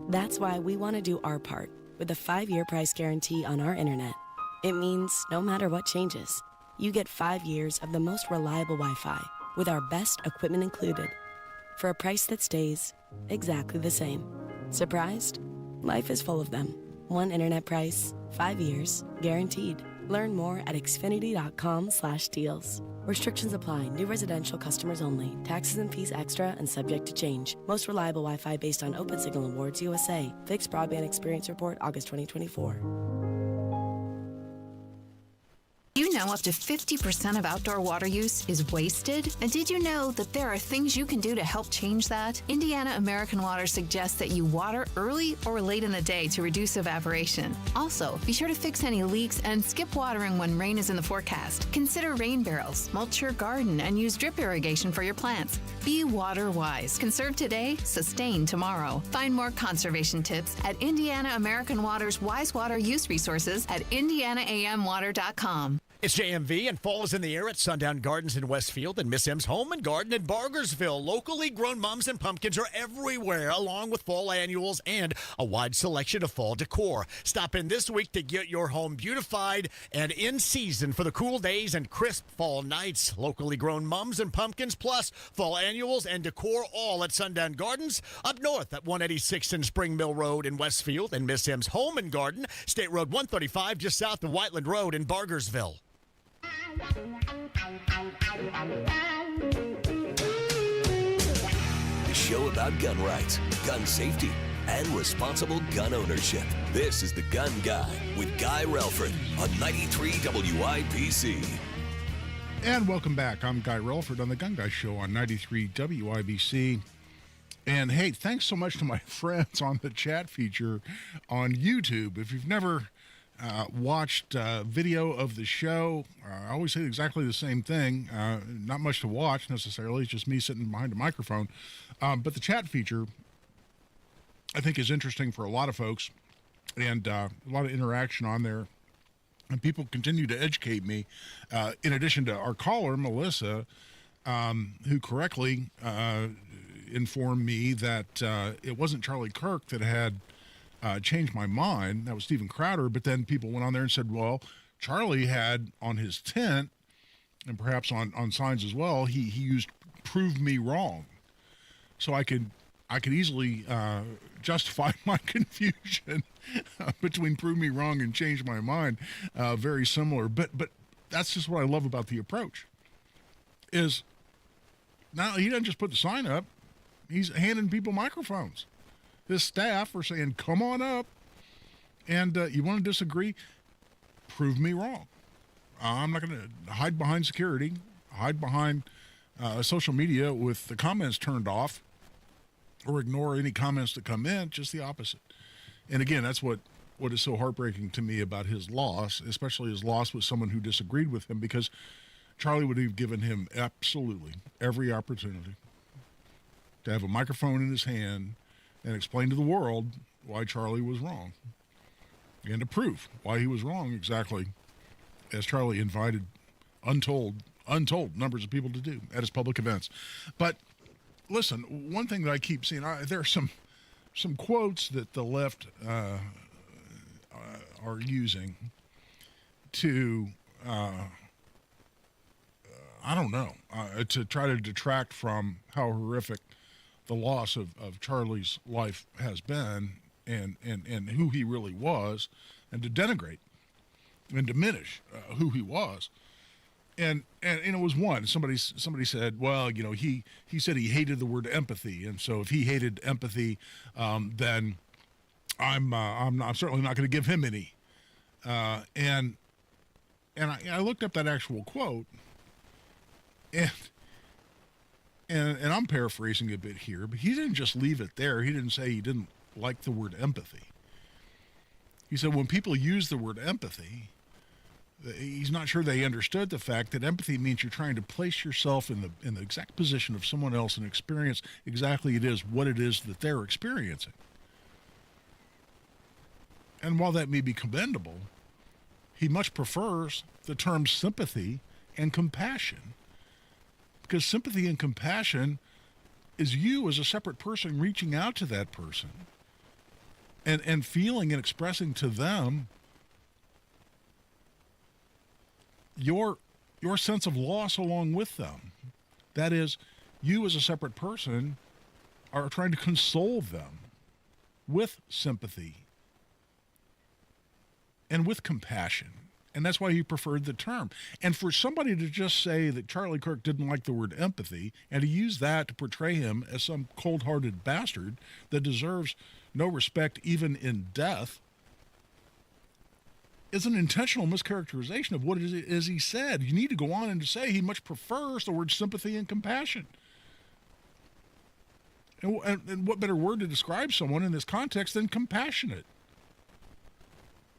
That's why we want to do our part with a 5-year price guarantee on our internet. It means no matter what changes, you get 5 years of the most reliable Wi-Fi with our best equipment included for a price that stays exactly the same. Surprised? Life is full of them. One internet price, 5 years, guaranteed. Learn more at Xfinity.com/deals. Restrictions apply. New residential customers only. Taxes and fees extra and subject to change. Most reliable Wi-Fi based on OpenSignal Awards USA. Fixed Broadband Experience Report, August 2024. You know up to 50% of outdoor water use is wasted? And did you know that there are things you can do to help change that? Indiana American Water suggests that you water early or late in the day to reduce evaporation. Also, be sure to fix any leaks and skip watering when rain is in the forecast. Consider rain barrels, mulch your garden, and use drip irrigation for your plants. Be water wise. Conserve today, sustain tomorrow. Find more conservation tips at Indiana American Water's Wise Water Use Resources at indianaamwater.com. It's JMV, and fall is in the air at Sundown Gardens in Westfield and Miss M's Home and Garden in Bargersville. Locally grown mums and pumpkins are everywhere, along with fall annuals and a wide selection of fall decor. Stop in this week to get your home beautified and in season for the cool days and crisp fall nights. Locally grown mums and pumpkins, plus fall annuals and decor, all at Sundown Gardens. Up north at 186th and Spring Mill Road in Westfield and Miss M's Home and Garden. State Road 135 just south of Whiteland Road in Bargersville. A show about gun rights, gun safety, and responsible gun ownership. This is The Gun Guy with Guy Relford on 93 WIBC. And welcome back. I'm Guy Relford on The Gun Guy Show on 93 WIBC. And hey, thanks so much to my friends on the chat feature on YouTube. If you've never watched video of the show, I always say exactly the same thing. Not much to watch necessarily. It's just me sitting behind a microphone. But the chat feature, I think, is interesting for a lot of folks, and a lot of interaction on there. And people continue to educate me, in addition to our caller, Melissa, who correctly informed me that it wasn't Charlie Kirk that had changed my mind. That was Steven Crowder. But then people went on there and said, well, Charlie had on his tent, and perhaps on signs as well, he used "prove me wrong." So I could easily justify my confusion between "prove me wrong" and "change my mind." Very similar. But that's just what I love about the approach. Is now he doesn't just put the sign up. He's handing people microphones. His staff are saying, come on up, and you want to disagree? Prove me wrong. I'm not going to hide behind security, hide behind social media with the comments turned off, or ignore any comments that come in, just the opposite. And again, that's what is so heartbreaking to me about his loss, especially his loss with someone who disagreed with him, because Charlie would have given him absolutely every opportunity to have a microphone in his hand and explain to the world why Charlie was wrong, and to prove why he was wrong, exactly as Charlie invited untold numbers of people to do at his public events. But listen, one thing that I keep seeing, there are some quotes that the left are using to, to try to detract from how horrific the loss of Charlie's life has been, and who he really was, and to denigrate and diminish who he was. And it was one. Somebody said, well, he said he hated the word empathy, and so if he hated empathy, then I'm certainly not going to give him any. And I looked up that actual quote, and I'm paraphrasing a bit here, but he didn't just leave it there. He didn't say he didn't like the word empathy. He said when people use the word empathy, he's not sure they understood the fact that empathy means you're trying to place yourself in the exact position of someone else and experience exactly what it is that they're experiencing. And while that may be commendable, he much prefers the terms sympathy and compassion. Because sympathy and compassion is you as a separate person reaching out to that person and feeling and expressing to them your sense of loss along with them. That is, you as a separate person are trying to console them with sympathy and with compassion And that's why he preferred the term. And for somebody to just say that Charlie Kirk didn't like the word empathy and to use that to portray him as some cold-hearted bastard that deserves no respect even in death is an intentional mischaracterization of what it is he said. You need to go on and to say he much prefers the word sympathy and compassion. And what better word to describe someone in this context than compassionate?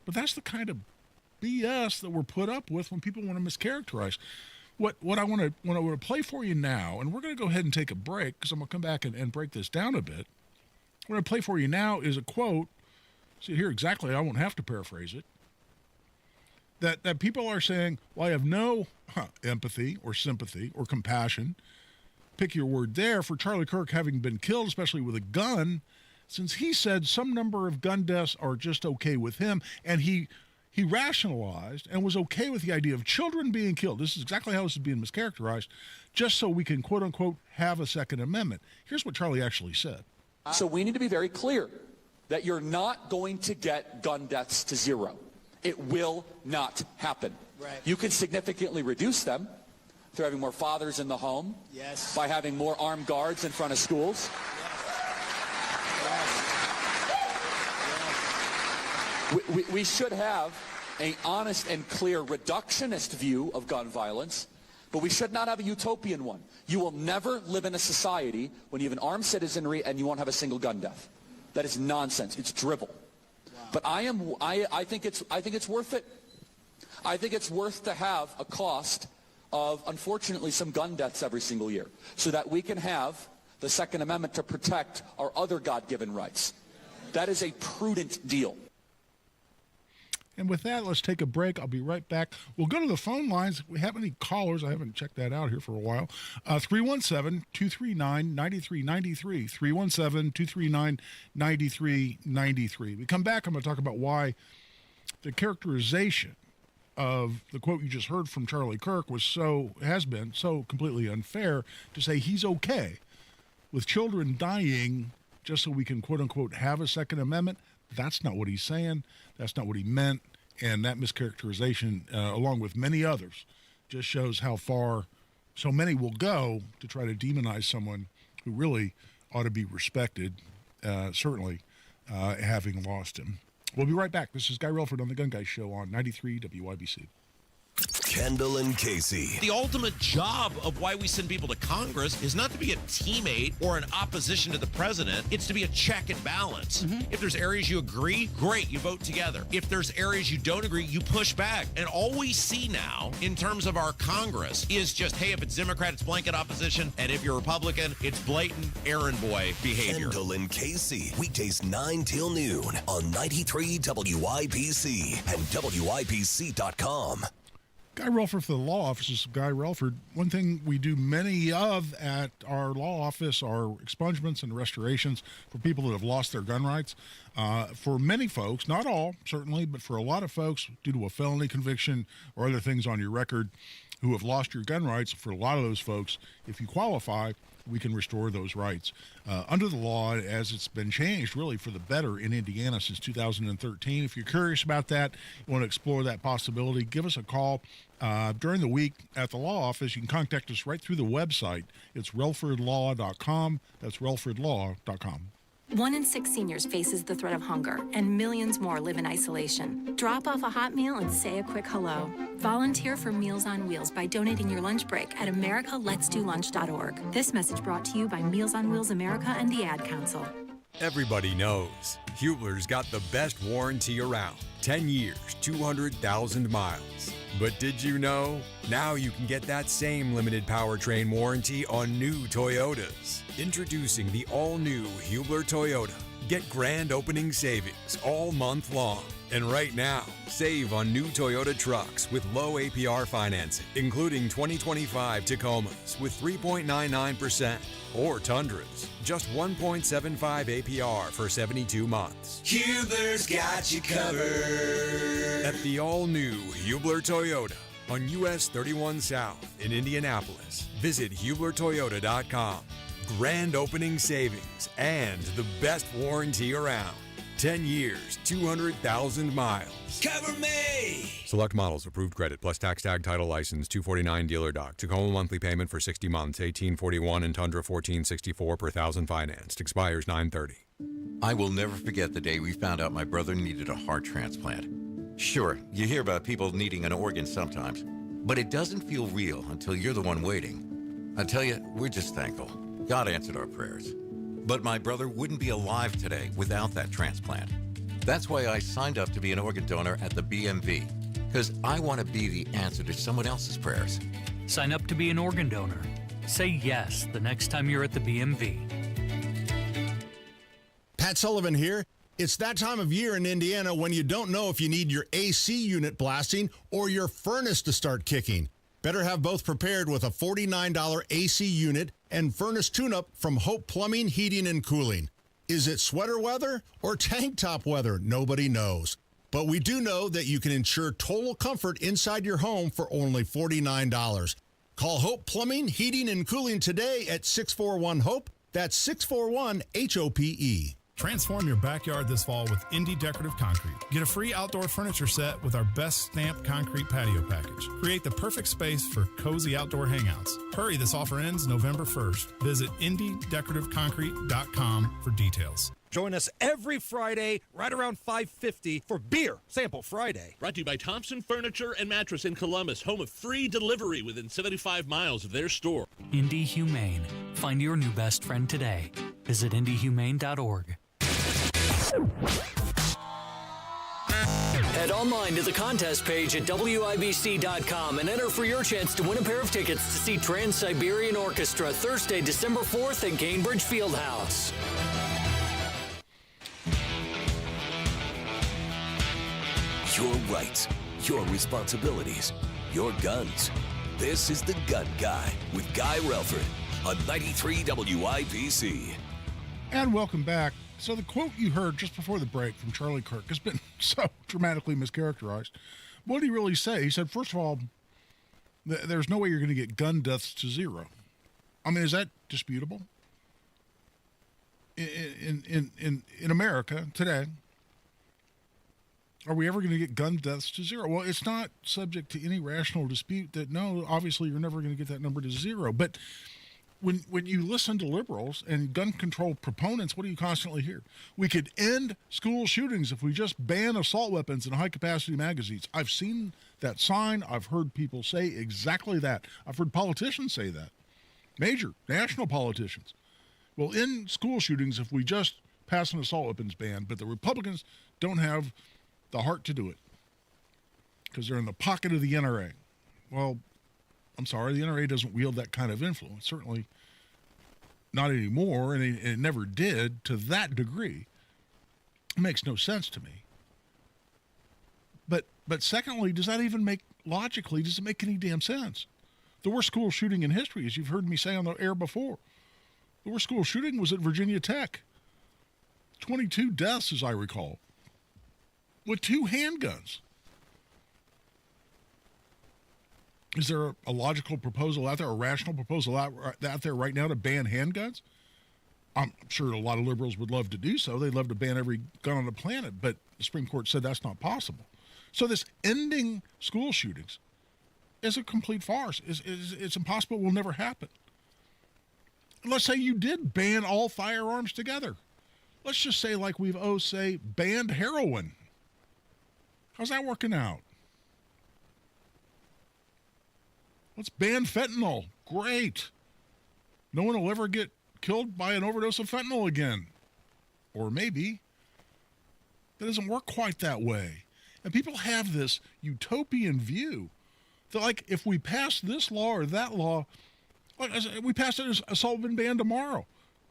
But that's the kind of BS that we're put up with when people want to mischaracterize. What I want to play for you now, and we're going to go ahead and take a break because I'm going to come back and break this down a bit. What I'm going to play for you now is a quote. See here exactly, I won't have to paraphrase it. That people are saying, well, I have no empathy or sympathy or compassion, pick your word there, for Charlie Kirk having been killed, especially with a gun, since he said some number of gun deaths are just okay with him, and he rationalized and was okay with the idea of children being killed. This is exactly how this is being mischaracterized, just so we can, quote unquote, have a Second Amendment. Here's what Charlie actually said. So we need to be very clear that you're not going to get gun deaths to zero. It will not happen. Right. You can significantly reduce them through having more fathers in the home, Yes. by having more armed guards in front of schools. We should have an honest and clear reductionist view of gun violence, but we should not have a utopian one. You will never live in a society when you have an armed citizenry and you won't have a single gun death. That is nonsense. It's drivel. But I think it's worth it. I think it's worth to have a cost of, unfortunately, some gun deaths every single year, so that we can have the Second Amendment to protect our other God-given rights. That is a prudent deal. And with that, let's take a break. I'll be right back. We'll go to the phone lines. If we have any callers, I haven't checked that out here for a while. 317-239-9393. 317-239-9393. We come back, I'm going to talk about why the characterization of the quote you just heard from Charlie Kirk has been so completely unfair to say he's okay with children dying just so we can, quote unquote, have a Second Amendment. That's not what he's saying. That's not what he meant. And that mischaracterization, along with many others, just shows how far so many will go to try to demonize someone who really ought to be respected, certainly having lost him. We'll be right back. This is Guy Relford on The Gun Guy Show on 93 WIBC. Kendall and Casey. The ultimate job of why we send people to Congress is not to be a teammate or an opposition to the president. It's to be a check and balance. If there's areas you agree, great, you vote together. If there's areas you don't agree, you push back. And all we see now in terms of our Congress is just, hey, if it's Democrat, it's blanket opposition. And if you're Republican, it's blatant errand boy behavior. Kendall and Casey. Weekdays 9 till noon on 93 WIBC and WIBC.com. Guy Relford for the law office. This is Guy Relford. One thing we do many of at our law office are expungements and restorations for people that have lost their gun rights. For many folks, not all, certainly, but for a lot of folks, due to a felony conviction or other things on your record who have lost your gun rights, for a lot of those folks, if you qualify, we can restore those rights. Under the law, as it's been changed really for the better in Indiana since 2013. If you're curious about that, you want to explore that possibility, give us a call. During the week at the law office, you can contact us right through the website. It's relfordlaw.com. That's relfordlaw.com. 1 in 6 seniors faces the threat of hunger, and millions more live in isolation. Drop off a hot meal and say a quick hello. Volunteer for Meals on Wheels by donating your lunch break at americaletsdolunch.org. This message brought to you by Meals on Wheels America and the Ad Council. Everybody knows Hubler's got the best warranty around. 10 years, 200,000 miles. But did you know? Now you can get that same limited powertrain warranty on new Toyotas. Introducing the all-new Hubler Toyota. Get grand opening savings all month long. And right now, save on new Toyota trucks with low APR financing, including 2025 Tacomas with 3.99%, or Tundras, just 1.75 APR for 72 months. Hubler's got you covered. At the all-new Hubler Toyota on US 31 South in Indianapolis. Visit HublerToyota.com. Grand opening savings and the best warranty around. 10 years, 200,000 miles. Cover me! Select models, approved credit, plus tax tag title license, 249 dealer doc. Tacoma monthly payment for 60 months, 1841 and Tundra 1464 per thousand financed. Expires 9/30. I will never forget the day we found out my brother needed a heart transplant. Sure, you hear about people needing an organ sometimes, but it doesn't feel real until you're the one waiting. I tell you, we're just thankful. God answered our prayers. But my brother wouldn't be alive today without that transplant. That's why I signed up to be an organ donor at the BMV, because I want to be the answer to someone else's prayers. Sign up to be an organ donor. Say yes the next time you're at the BMV. Pat Sullivan here. It's that time of year in Indiana when you don't know if you need your AC unit blasting or your furnace to start kicking. Better have both prepared with a $49 AC unit and furnace tune-up from Hope Plumbing, Heating, and Cooling. Is it sweater weather or tank top weather? Nobody knows. But we do know that you can ensure total comfort inside your home for only $49. Call Hope Plumbing, Heating, and Cooling today at 641-HOPE. That's 641-HOPE. Transform your backyard this fall with Indy Decorative Concrete. Get a free outdoor furniture set with our best stamped concrete patio package. Create the perfect space for cozy outdoor hangouts. Hurry, this offer ends November 1st. Visit IndyDecorativeConcrete.com for details. Join us every Friday right around 5:50 for Beer Sample Friday. Brought to you by Thompson Furniture and Mattress in Columbus, home of free delivery within 75 miles of their store. Indy Humane. Find your new best friend today. Visit indyhumane.org. Head online to the contest page at WIBC.com and enter for your chance to win a pair of tickets to see Trans-Siberian Orchestra Thursday, December 4th at Gainbridge Fieldhouse. Your rights, your responsibilities, your guns. This is The Gun Guy with Guy Relford on 93 WIBC. And welcome back. So the quote you heard just before the break from Charlie Kirk has been so dramatically mischaracterized. What did he really say? He said, first of all, there's no way you're going to get gun deaths to zero. I mean, is that disputable? In America today, are we ever going to get gun deaths to zero? Well, it's not subject to any rational dispute that, no, obviously you're never going to get that number to zero. But when you listen to liberals and gun control proponents, what do you constantly hear? We could end school shootings if we just ban assault weapons and high-capacity magazines. I've seen that sign. I've heard people say exactly that. I've heard politicians say that. Major national politicians. We'll end school shootings if we just pass an assault weapons ban, but the Republicans don't have the heart to do it because they're in the pocket of the NRA. Well, I'm sorry, the NRA doesn't wield that kind of influence, certainly not anymore, and it never did to that degree. It makes no sense to me. But secondly, does that even make, logically, does it make any damn sense? The worst school shooting in history, as you've heard me say on the air before, the worst school shooting was at Virginia Tech. 22 deaths, as I recall, with 2 handguns. Is there a logical proposal out there, a rational proposal out there right now to ban handguns? I'm sure a lot of liberals would love to do so. They'd love to ban every gun on the planet, but the Supreme Court said that's not possible. So this ending school shootings is a complete farce. It's impossible. It will never happen. And let's say you did ban all firearms together. Let's just say, like we've banned heroin. How's that working out? Let's ban fentanyl. Great. No one will ever get killed by an overdose of fentanyl again. Or maybe. That doesn't work quite that way. And people have this utopian view that, like, if we pass this law or that law, like we pass an assault weapon ban tomorrow.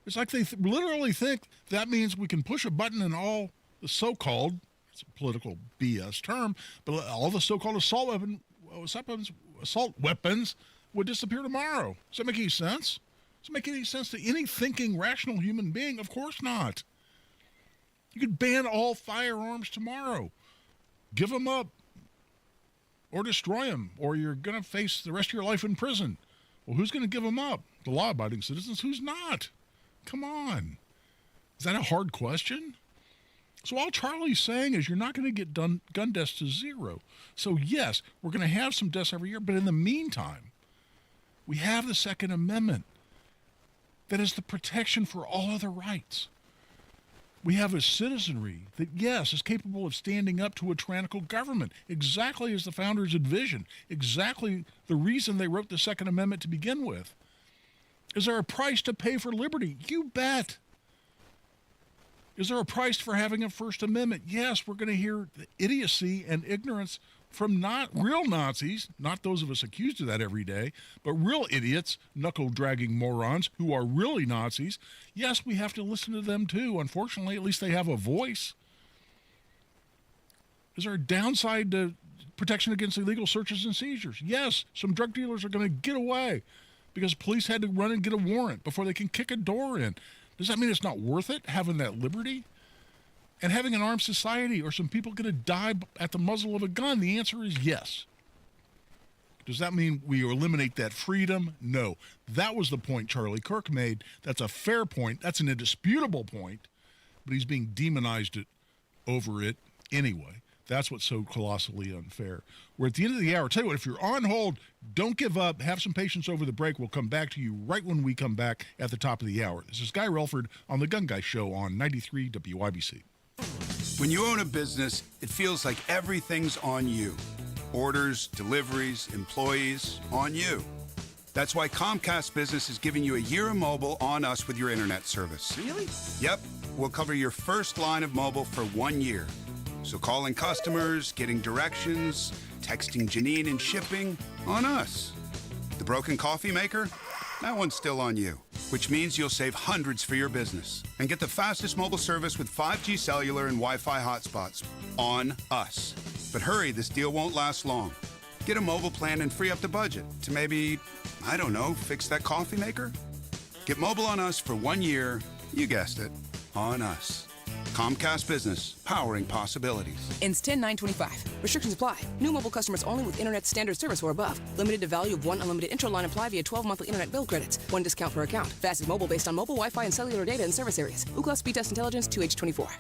It's like they literally think that means we can push a button and all the so-called, it's a political BS term, but all the so-called assault weapons would disappear tomorrow. Does that make any sense? Does it make any sense to any thinking, rational human being? Of course not. You could ban all firearms tomorrow. Give them up or destroy them, or you're going to face the rest of your life in prison. Well, who's going to give them up? The law-abiding citizens. Who's not? Come on. Is that a hard question? So all Charlie's saying is you're not going to get gun deaths to zero. So yes, we're going to have some deaths every year, but in the meantime, we have the Second Amendment that is the protection for all other rights. We have a citizenry that, yes, is capable of standing up to a tyrannical government, exactly as the founders envisioned, exactly the reason they wrote the Second Amendment to begin with. Is there a price to pay for liberty? You bet. Is there a price for having a First Amendment? Yes, we're going to hear the idiocy and ignorance from not real Nazis, not those of us accused of that every day, but real idiots, knuckle-dragging morons who are really Nazis. Yes, we have to listen to them too. Unfortunately, at least they have a voice. Is there a downside to protection against illegal searches and seizures? Yes, some drug dealers are going to get away because police had to run and get a warrant before they can kick a door in. Does that mean it's not worth it, having that liberty? And having an armed society, or some people going to die at the muzzle of a gun? The answer is yes. Does that mean we eliminate that freedom? No. That was the point Charlie Kirk made. That's a fair point. That's an indisputable point. But he's being demonized over it anyway. That's what's so colossally unfair. We're at the end of the hour. Tell you what, if you're on hold, don't give up. Have some patience over the break. We'll come back to you right when we come back at the top of the hour. This is Guy Relford on The Gun Guy Show on 93 WIBC. When you own a business, it feels like everything's on you. Orders, deliveries, employees, on you. That's why Comcast Business is giving you a year of mobile on us with your internet service. Really? Yep. We'll cover your first line of mobile for 1 year. So calling customers, getting directions, texting Janine and shipping, on us. The broken coffee maker? That one's still on you, which means you'll save hundreds for your business and get the fastest mobile service with 5G cellular and Wi-Fi hotspots on us. But hurry, this deal won't last long. Get a mobile plan and free up the budget to maybe, I don't know, fix that coffee maker? Get mobile on us for 1 year, you guessed it, on us. Comcast Business, powering possibilities. Ends 10/9/25. Restrictions apply. New mobile customers only with internet standard service or above. Limited to value of one unlimited intro line apply via 12 monthly internet bill credits. One discount per account. Fastest mobile based on mobile Wi-Fi and cellular data in service areas. Ookla Speed Test Intelligence 2H24.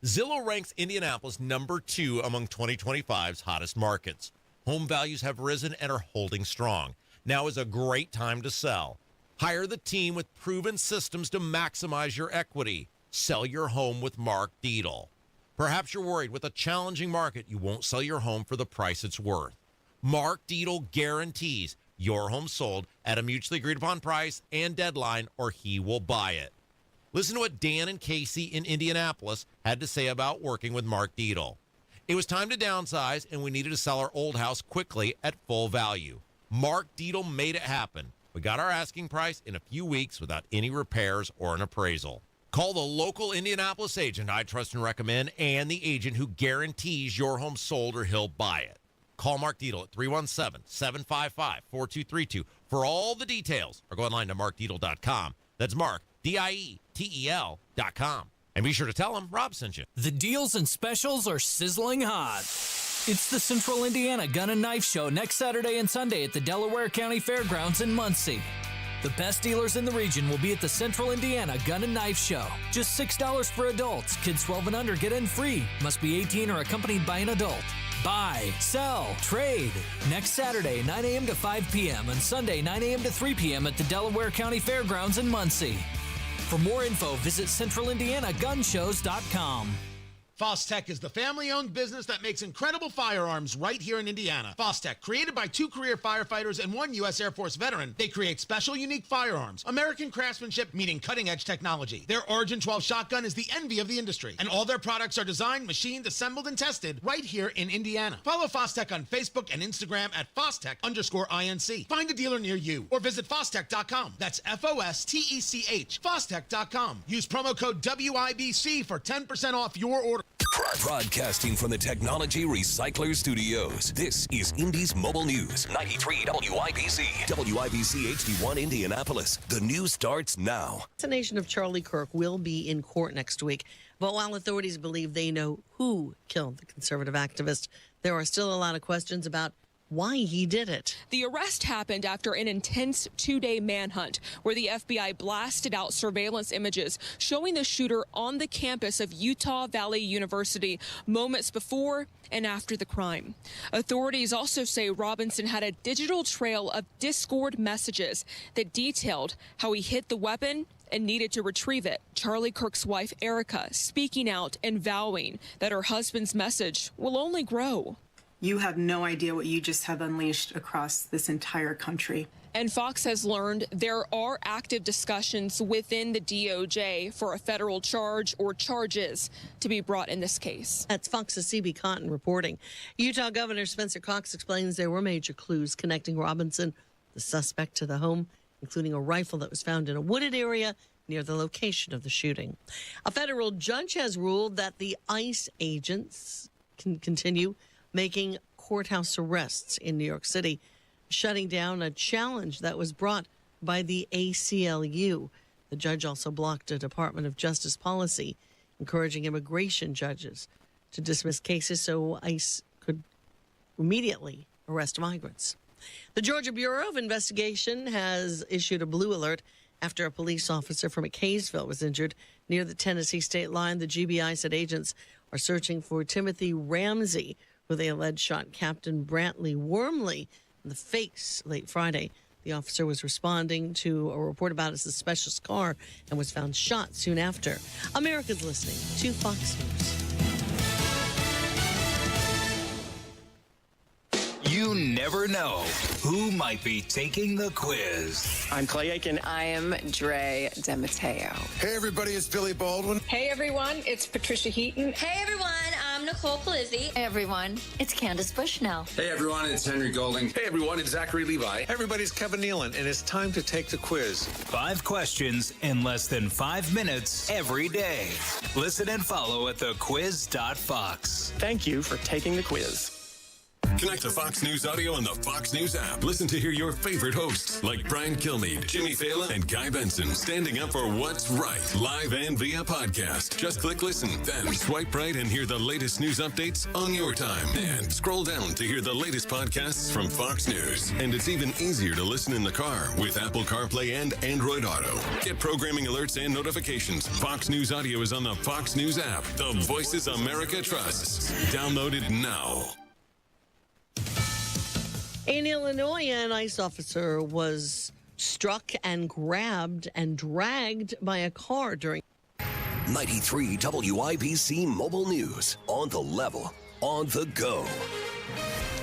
Zillow ranks Indianapolis number 2 among 2025's hottest markets. Home values have risen and are holding strong. Now is a great time to sell. Hire the team with proven systems to maximize your equity. Sell your home with Mark Dietel. Perhaps you're worried with a challenging market you won't sell your home for the price it's worth. Mark Dietel guarantees your home sold at a mutually agreed upon price and deadline, or he will buy it. Listen to what Dan and Casey in Indianapolis had to say about working with Mark Dietel. It was time to downsize, and we needed to sell our old house quickly at full value. Mark Dietel made it happen. We got our asking price in a few weeks without any repairs or an appraisal. Call the local Indianapolis agent I trust and recommend, and the agent who guarantees your home sold or he'll buy it. Call Mark Dietel at 317-755-4232 for all the details, or go online to markdietel.com. That's Mark, DIETEL.com. And be sure to tell him Rob sent you. The deals and specials are sizzling hot. It's the Central Indiana Gun and Knife Show next Saturday and Sunday at the Delaware County Fairgrounds in Muncie. The best dealers in the region will be at the Central Indiana Gun and Knife Show. Just $6 for adults. Kids 12 and under get in free. Must be 18 or accompanied by an adult. Buy, sell, trade. Next Saturday, 9 a.m. to 5 p.m. and Sunday, 9 a.m. to 3 p.m. at the Delaware County Fairgrounds in Muncie. For more info, visit centralindianagunshows.com. Fostech is the family-owned business that makes incredible firearms right here in Indiana. Fostech, created by 2 career firefighters and 1 U.S. Air Force veteran, they create special, unique firearms. American craftsmanship meeting cutting-edge technology. Their Origin 12 shotgun is the envy of the industry, and all their products are designed, machined, assembled, and tested right here in Indiana. Follow Fostech on Facebook and Instagram at Fostech_INC. Find a dealer near you, or visit Fostech.com. That's Fostech. Fostech.com. Use promo code WIBC for 10% off your order. Broadcasting from the Technology Recycler Studios, this is Indy's Mobile News, 93 WIBC. WIBC HD1 Indianapolis. The news starts now. The assassination of Charlie Kirk will be in court next week. But while authorities believe they know who killed the conservative activist, there are still a lot of questions about why he did it. The arrest happened after an intense 2-day manhunt where the FBI blasted out surveillance images showing the shooter on the campus of Utah Valley University moments before and after the crime. Authorities also say Robinson had a digital trail of Discord messages that detailed how he hid the weapon and needed to retrieve it. Charlie Kirk's wife, Erica, speaking out and vowing that her husband's message will only grow. You have no idea what you just have unleashed across this entire country. And Fox has learned there are active discussions within the DOJ for a federal charge or charges to be brought in this case. That's Fox's CB Cotton reporting. Utah Governor Spencer Cox explains there were major clues connecting Robinson, the suspect, to the home, including a rifle that was found in a wooded area near the location of the shooting. A federal judge has ruled that the ICE agents can continue making courthouse arrests in New York City, shutting down a challenge that was brought by the ACLU. The judge also blocked a Department of Justice policy encouraging immigration judges to dismiss cases so ICE could immediately arrest migrants. The Georgia Bureau of Investigation has issued a blue alert after a police officer from McKaysville was injured near the Tennessee state line. The GBI said agents are searching for Timothy Ramsey, who they allege shot Captain Brantley Wormley in the face late Friday. The officer was responding to a report about a suspicious car and was found shot soon after. America's listening to Fox News. You never know who might be taking the quiz. I'm Clay Aiken. I am Dre DeMatteo. Hey, everybody, it's Billy Baldwin. Hey, everyone, it's Patricia Heaton. Hey, everyone, I'm Nicole Palizzi. Hey, everyone, it's Candace Bushnell. Hey, everyone, it's Henry Golding. Hey, everyone, it's Zachary Levi. Hey, everybody, it's Kevin Nealon, and it's time to take the quiz. 5 questions in less than 5 minutes every day. Listen and follow at thequiz.fox. Thank you for taking the quiz. Connect to Fox News Audio on the Fox News app. Listen to hear your favorite hosts like Brian Kilmeade, Jimmy Fallon, and Guy Benson standing up for what's right, live and via podcast. Just click listen, then swipe right and hear the latest news updates on your time. And scroll down to hear the latest podcasts from Fox News. And it's even easier to listen in the car with Apple CarPlay and Android Auto. Get programming alerts and notifications. Fox News Audio is on the Fox News app. The voices America trusts. Download it now. In Illinois, an ICE officer was struck and grabbed and dragged by a car during 93 WIBC Mobile News. On the level, on the go.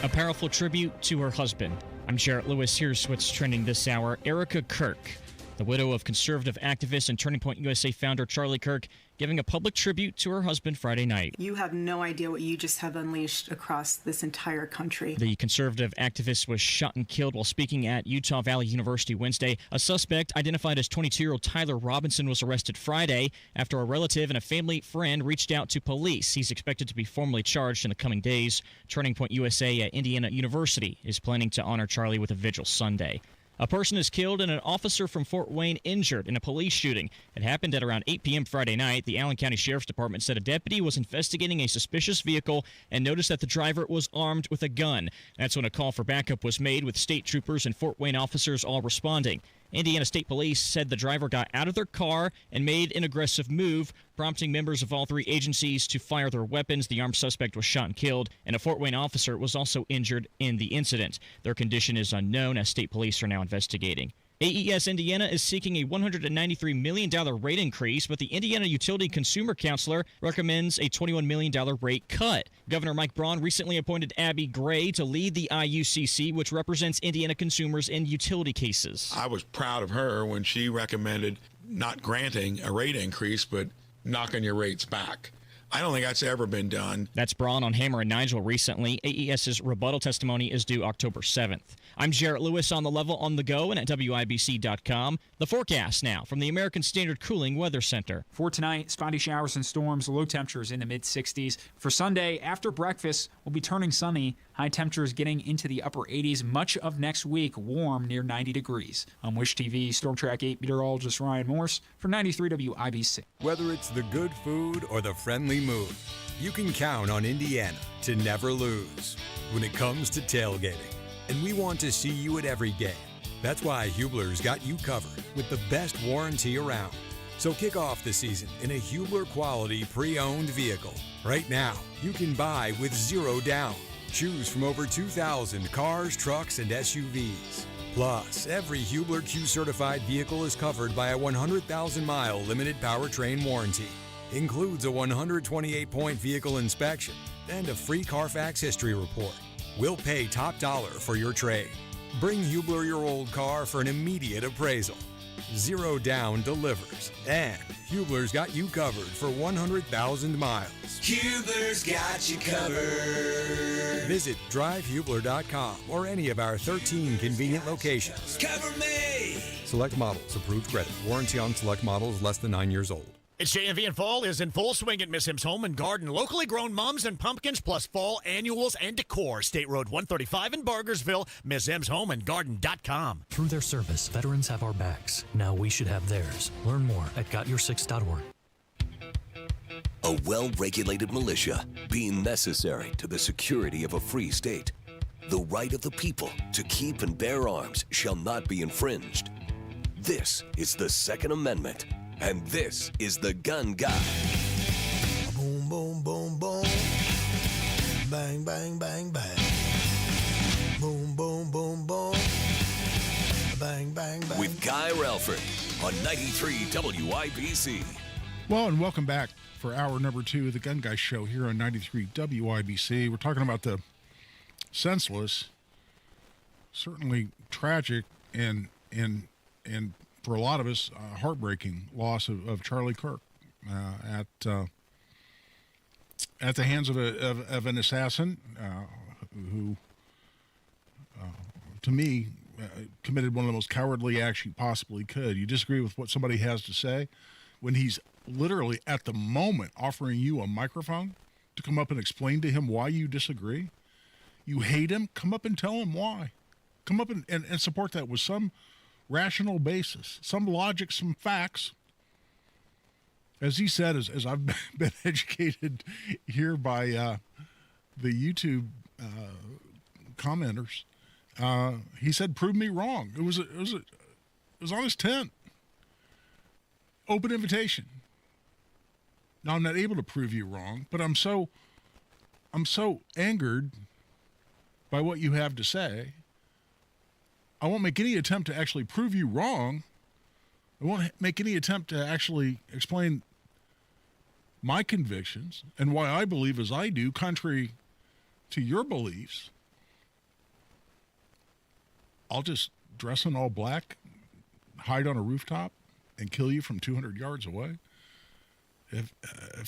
A powerful tribute to her husband. I'm Jarrett Lewis. Here's what's trending this hour. Erica Kirk, the widow of conservative activist and Turning Point USA founder Charlie Kirk, giving a public tribute to her husband Friday night. You have no idea what you just have unleashed across this entire country. The conservative activist was shot and killed while speaking at Utah Valley University Wednesday. A suspect identified as 22-year-old Tyler Robinson was arrested Friday after a relative and a family friend reached out to police. He's expected to be formally charged in the coming days. Turning Point USA at Indiana University is planning to honor Charlie with a vigil Sunday. A person is killed and an officer from Fort Wayne injured in a police shooting. It happened at around 8 p.m. Friday night. The Allen County Sheriff's Department said a deputy was investigating a suspicious vehicle and noticed that the driver was armed with a gun. That's when a call for backup was made, with state troopers and Fort Wayne officers all responding. Indiana State Police said the driver got out of their car and made an aggressive move, prompting members of all 3 agencies to fire their weapons. The armed suspect was shot and killed, and a Fort Wayne officer was also injured in the incident. Their condition is unknown, as state police are now investigating. AES Indiana is seeking a $193 million rate increase, but the Indiana Utility Consumer Counselor recommends a $21 million rate cut. Governor Mike Braun recently appointed Abby Gray to lead the IUCC, which represents Indiana consumers in utility cases. I was proud of her when she recommended not granting a rate increase, but knocking your rates back. I don't think that's ever been done. That's Braun on Hammer and Nigel recently. AES's rebuttal testimony is due October 7th. I'm Jarrett Lewis on the level, on the go, and at WIBC.com. The forecast now from the American Standard Cooling Weather Center. For tonight, spotty showers and storms, low temperatures in the mid-60s. For Sunday, after breakfast, we'll be turning sunny. High temperatures getting into the upper 80s. Much of next week, warm near 90 degrees. I'm Wish TV Storm Track 8 meteorologist Ryan Morse for 93 WIBC. Whether it's the good food or the friendly mood, you can count on Indiana to never lose when it comes to tailgating. and we want to see you at every game. That's why Hubler's got you covered with the best warranty around. So kick off the season in a Hubler quality pre-owned vehicle. Right now, you can buy with 0 down. Choose from over 2,000 cars, trucks, and SUVs. Plus, every Hubler Q certified vehicle is covered by a 100,000-mile limited powertrain warranty. Includes a 128-point vehicle inspection and a free Carfax history report. We'll pay top dollar for your trade. Bring Hubler your old car for an immediate appraisal. 0 down delivers, and Hubler's got you covered for 100,000 miles. Hubler's got you covered. Visit drivehubler.com or any of our 13 convenient locations. Cover me. Select models, approved credit. Warranty on select models less than 9 years old. It's JMV and fall is in full swing at Miss M's Home and Garden. Locally grown mums and pumpkins plus fall annuals and decor. State Road 135 in Bargersville. MissMsHomeandGarden.com. Through their service, veterans have our backs. Now we should have theirs. Learn more at GotYour6.org. A well-regulated militia being necessary to the security of a free state. The right of the people to keep and bear arms shall not be infringed. This is the Second Amendment. And this is the Gun Guy. Boom, boom, boom, boom. Bang, bang, bang, bang. Boom, boom, boom, boom. Bang, bang, bang. With Guy Relford on 93 WIBC. Well, and welcome back for hour number 2 of the Gun Guy Show here on 93 WIBC. We're talking about the senseless, certainly tragic, and for a lot of us, heartbreaking loss of Charlie Kirk at the hands of an assassin who, to me, committed one of the most cowardly acts you possibly could. You disagree with what somebody has to say when he's literally at the moment offering you a microphone to come up and explain to him why you disagree. You hate him, come up and tell him why. Come up and support that with some rational basis, some logic, some facts. As he said, as I've been educated here by the YouTube commenters, he said, "Prove me wrong." It was on his tent, open invitation. Now I'm not able to prove you wrong, but I'm so angered by what you have to say. I won't make any attempt to actually prove you wrong. I won't make any attempt to actually explain my convictions and why I believe as I do, contrary to your beliefs. I'll just dress in all black, hide on a rooftop, and kill you from 200 yards away. If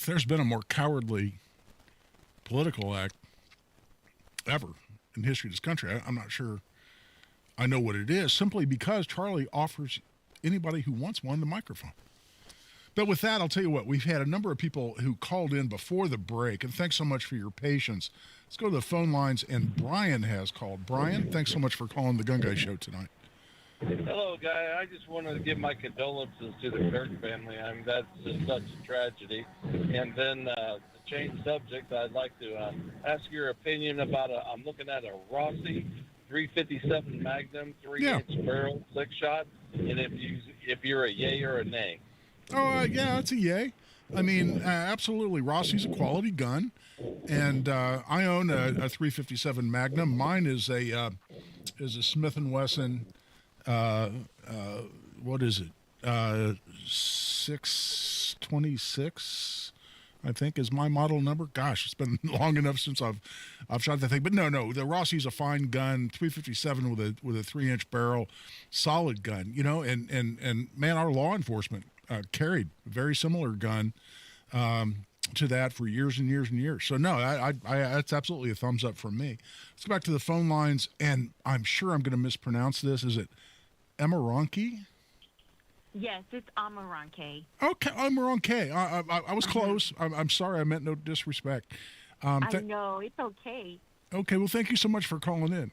there's been a more cowardly political act ever in the history of this country, I'm not sure I know what it is, simply because Charlie offers anybody who wants one the microphone. But with that, I'll tell you what, we've had a number of people who called in before the break, and thanks so much for your patience. Let's go to the phone lines, and Brian has called. Brian, thanks so much for calling the Gun Guy Show tonight. Hello, Guy. I just wanted to give my condolences to the Kirk family. I mean, that's just such a tragedy. And then to change subject, I'd like to ask your opinion about I'm looking at a Rossi 357 Magnum 3-inch barrel 6-shot, and if you're a yay or a nay. Oh, yeah, it's a yay. I mean, absolutely. Rossi's a quality gun, and I own a 357 Magnum. Mine is a Smith & Wesson. What is it? 626. I think is my model number. Gosh, it's been long enough since I've shot that thing. But no, the Rossi's a fine gun, 357 with a 3-inch barrel, solid gun. You know, and man, our law enforcement carried a very similar gun to that for years and years and years. So no, I that's absolutely a thumbs up from me. Let's go back to the phone lines, and I'm sure I'm going to mispronounce this. Is it Ameronke? Yes, it's Ameronke. Okay, Ameronke. I was close. I'm sorry. I meant no disrespect. I know. It's okay. Okay, well, thank you so much for calling in.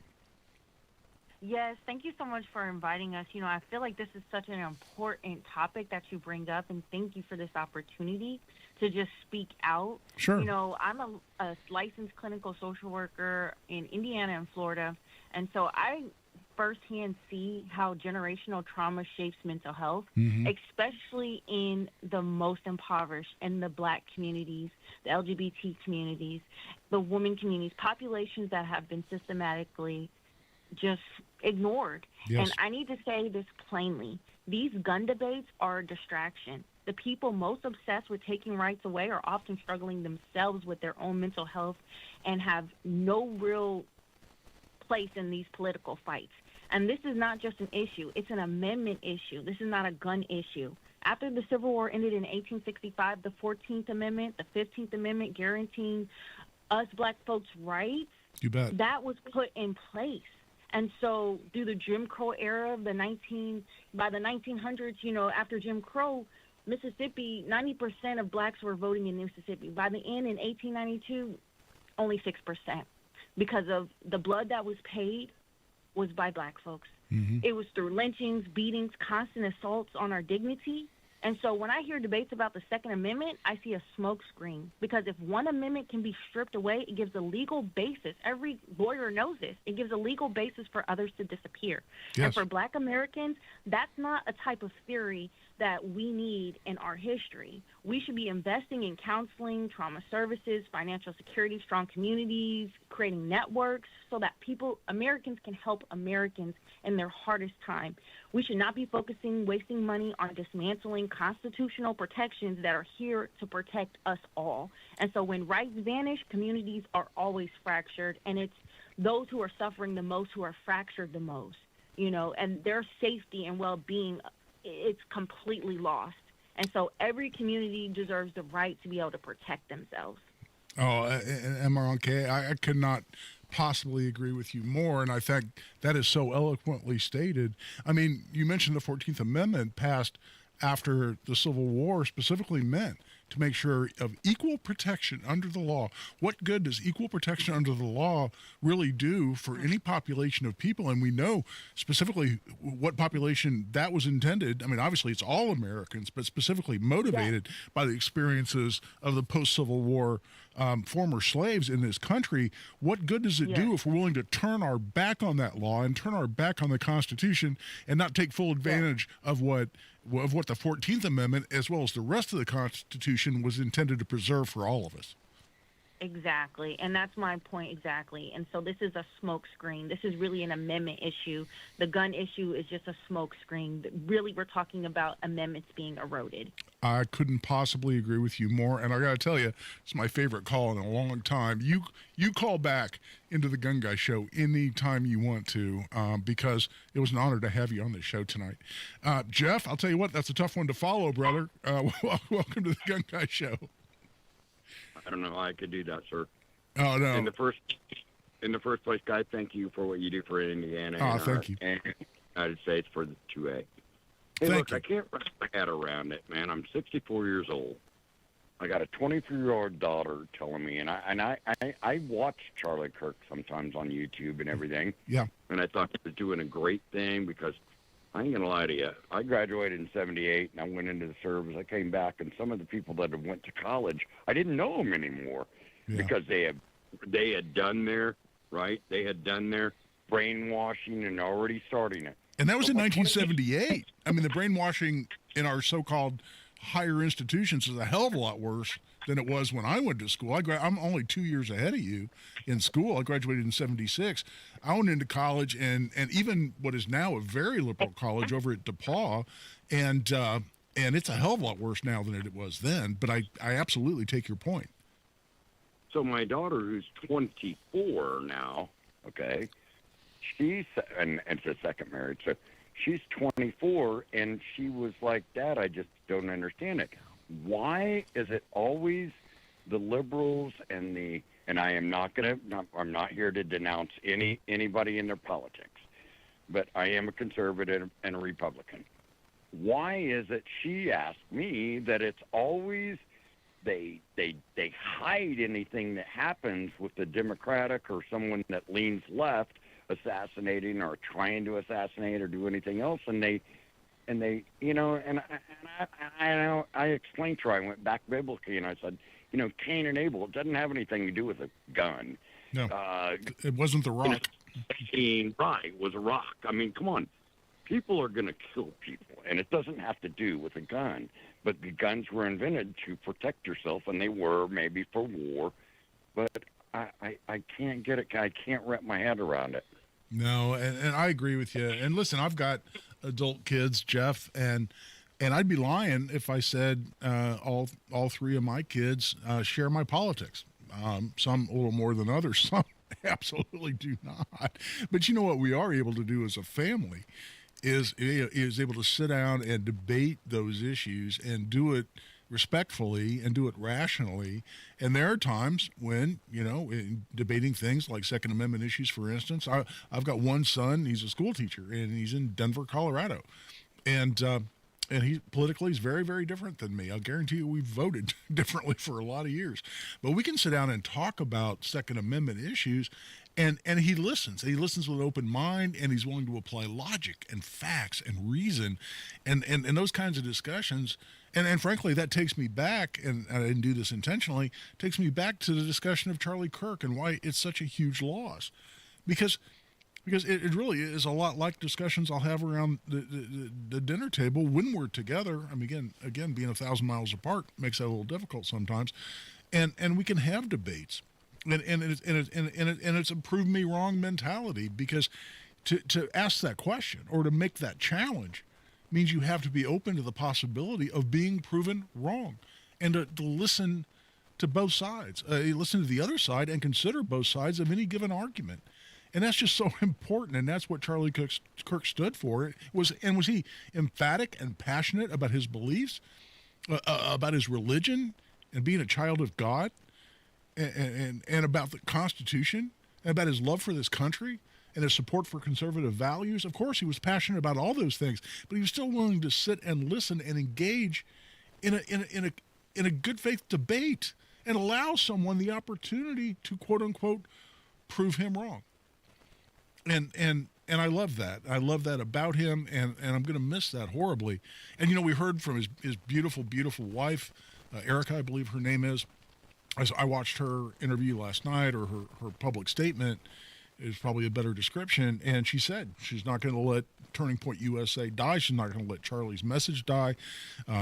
Yes, thank you so much for inviting us. You know, I feel like this is such an important topic that you bring up, and thank you for this opportunity to just speak out. Sure. You know, I'm a licensed clinical social worker in Indiana and Florida, And so I firsthand see how generational trauma shapes mental health, especially in the most impoverished, in the Black communities, the LGBT communities, the women communities, populations that have been systematically just ignored. Yes. And I need to say this plainly. These gun debates are a distraction. The people most obsessed with taking rights away are often struggling themselves with their own mental health and have no real place in these political fights. And this is not just an issue. It's an amendment issue. This is not a gun issue. After the Civil War ended in 1865, the 14th Amendment, the 15th Amendment guaranteeing us Black folks rights, you bet, that was put in place. And so through the Jim Crow era, by the 1900s, you know, after Jim Crow, Mississippi, 90% of Blacks were voting in Mississippi. By the end, in 1892, only 6%, because of the blood that was paid was by Black folks. It was through lynchings, beatings, constant assaults on our dignity. And so when I hear debates about the Second Amendment, I see a smokescreen, because if one amendment can be stripped away, it gives a legal basis. Every lawyer knows this. It gives a legal basis for others to disappear. Yes. And for Black Americans, that's not a type of theory that we need in our history. We should be investing in counseling, trauma services, financial security, strong communities, creating networks so that Americans can help Americans in their hardest time. We should not be wasting money on dismantling constitutional protections that are here to protect us all. And so when rights vanish, communities are always fractured, and it's those who are suffering the most who are fractured the most, you know, and their safety and well-being, it's completely lost. And so every community deserves the right to be able to protect themselves. Oh, MRNK, I could not possibly agree with you more, and I think that is so eloquently stated. I mean, you mentioned the 14th Amendment passed after the Civil War specifically meant to make sure of equal protection under the law. What good does equal protection under the law really do for any population of people? And we know specifically what population that was intended. I mean, obviously it's all Americans, but specifically motivated by the experiences of the post-Civil War former slaves in this country. What good does it do if we're willing to turn our back on that law and turn our back on the Constitution and not take full advantage of what the 14th Amendment, as well as the rest of the Constitution, was intended to preserve for all of us? Exactly, and that's my point exactly. And so this is a smokescreen. This is really an amendment issue. The gun issue is just a smokescreen. Really, we're talking about amendments being eroded. I couldn't possibly agree with you more, and I got to tell you, it's my favorite call in a long time. You call back into the Gun Guy Show anytime you want to, because it was an honor to have you on the show tonight. Jeff, I'll tell you what, that's a tough one to follow, brother. Welcome to the Gun Guy Show. I don't know how I could do that, sir. Oh, no. In the first place, Guy, thank you for what you do for Indiana thank you. and the United States for the 2A. Hey, look, I can't wrap my head around it, man. I'm 64 years old. I got a 23-year-old daughter telling me, and I watch Charlie Kirk sometimes on YouTube and everything. Yeah. And I thought he was doing a great thing because I ain't gonna lie to you. I graduated in '78, and I went into the service. I came back, and some of the people that had went to college, I didn't know them anymore because they had done their They had done their brainwashing and already starting it. And that was in 1978. I mean, the brainwashing in our so-called higher institutions is a hell of a lot worse than it was when I went to school. I'm only 2 years ahead of you in school. I graduated in '76. I went into college and even what is now a very liberal college over at DePaul, and it's a hell of a lot worse now than it was then. But I absolutely take your point. So my daughter, who's 24 now, okay, and it's a second marriage, so she's 24, and she was like, Dad, I just don't understand it. Why is it always the liberals and I'm not here to denounce anybody in their politics, but I am a conservative and a Republican. Why is it, she asked me, that it's always they hide anything that happens with the Democratic or someone that leans left assassinating or trying to assassinate or do anything else, and they I explained to her, I went back biblically and I said, Cain and Abel, it doesn't have anything to do with a gun. No, it wasn't the rock. being right was a rock. I mean, come on. People are going to kill people, and it doesn't have to do with a gun. But the guns were invented to protect yourself, and they were maybe for war. But I can't get it. I can't wrap my head around it. No, and I agree with you. And listen, I've got adult kids, Jeff, and I'd be lying if I said all three of my kids share my politics. Some a little more than others. Some absolutely do not. But you know what we are able to do as a family is able to sit down and debate those issues and do it respectfully and do it rationally. And there are times when, in debating things like Second Amendment issues, for instance, I've got one son, he's a school teacher, and he's in Denver, Colorado. And he politically is very, very different than me. I'll guarantee you we've voted differently for a lot of years. But we can sit down and talk about Second Amendment issues, and he listens. He listens with an open mind, and he's willing to apply logic and facts and reason and those kinds of discussions. And frankly, that takes me back, and I didn't do this intentionally, takes me back to the discussion of Charlie Kirk and why it's such a huge loss. Because it really is a lot like discussions I'll have around the dinner table when we're together. I mean, again, being 1,000 miles apart makes that a little difficult sometimes. And we can have debates. And it's a prove me wrong mentality, because to ask that question or to make that challenge means you have to be open to the possibility of being proven wrong, and to listen to both sides, listen to the other side, and consider both sides of any given argument. And that's just so important, and that's what Charlie Kirk stood for. Was he emphatic and passionate about his beliefs, about his religion, and being a child of God, and about the Constitution, and about his love for this country, and his support for conservative values? Of course, he was passionate about all those things, but he was still willing to sit and listen and engage in a good faith debate and allow someone the opportunity to, quote unquote, prove him wrong. And I love that. I love that about him, and I'm going to miss that horribly. And we heard from his beautiful, beautiful wife, Erica, I believe her name is. As I watched her interview last night, or her public statement is probably a better description. And she said she's not going to let Turning Point USA die. She's not going to let Charlie's message die.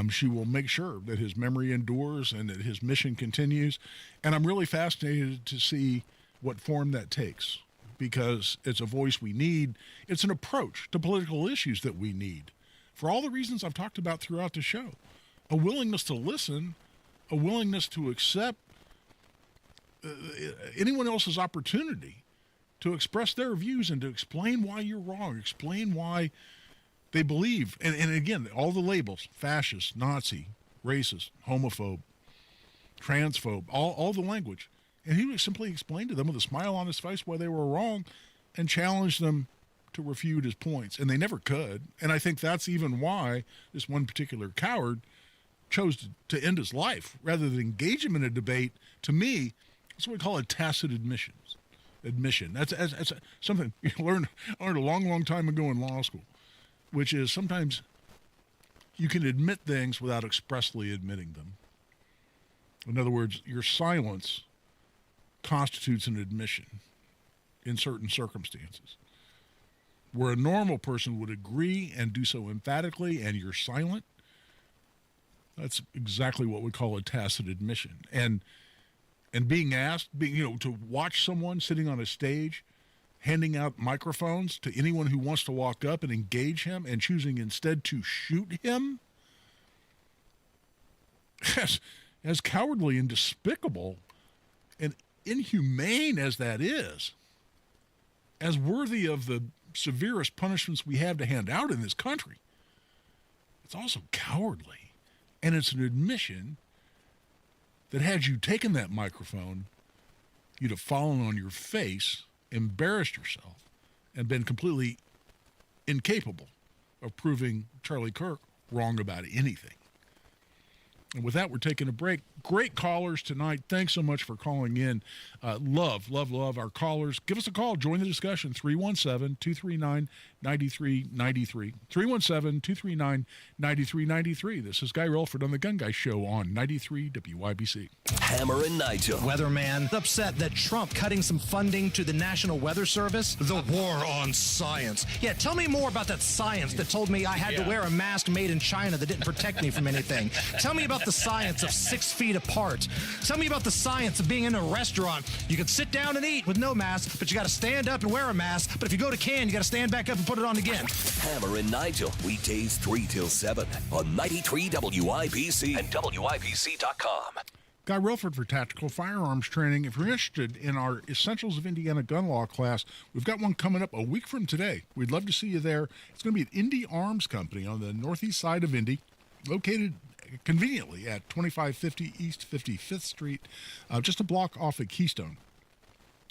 She will make sure that his memory endures and that his mission continues. And I'm really fascinated to see what form that takes, because it's a voice we need. It's an approach to political issues that we need, for all the reasons I've talked about throughout the show. A willingness to listen, a willingness to accept anyone else's opportunity to express their views and to explain why you're wrong, explain why they believe. And again, all the labels: fascist, Nazi, racist, homophobe, transphobe, all the language. And he would simply explain to them with a smile on his face why they were wrong, and challenge them to refute his points. And they never could. And I think that's even why this one particular coward chose to end his life rather than engage him in a debate. To me, that's what we call a tacit admission. That's something you learned a long, long time ago in law school, which is sometimes you can admit things without expressly admitting them. In other words, your silence constitutes an admission in certain circumstances, where a normal person would agree and do so emphatically, and you're silent. That's exactly what we call a tacit admission. And being asked, to watch someone sitting on a stage handing out microphones to anyone who wants to walk up and engage him, and choosing instead to shoot him, as cowardly and despicable and inhumane as that is, as worthy of the severest punishments we have to hand out in this country, it's also cowardly. And it's an admission that had you taken that microphone, you'd have fallen on your face, embarrassed yourself, and been completely incapable of proving Charlie Kirk wrong about anything. And with that, we're taking a break. Great callers tonight. Thanks so much for calling in. Love our callers. Give us a call. Join the discussion. 317-239-9393. 317-239-9393. This is Guy Relford on the Gun Guy Show on 93 WYBC. Hammer and Nigel. Weatherman upset that Trump cutting some funding to the National Weather Service. The war on science. Yeah, tell me more about that science that told me I had to wear a mask made in China that didn't protect me from anything. Tell me about the science of 6 feet apart. Tell me about the science of being in a restaurant. You can sit down and eat with no mask, but you got to stand up and wear a mask. But if you go to can, you got to stand back up and put it on again. Hammer and Nigel, weekdays 3 till 7 on 93 WIBC and WIBC.com. Guy Relford for Tactical Firearms Training. If you're interested in our Essentials of Indiana Gun Law class, we've got one coming up a week from today. We'd love to see you there. It's going to be at Indy Arms Company on the northeast side of Indy, located conveniently at 2550 East 55th Street, just a block off of Keystone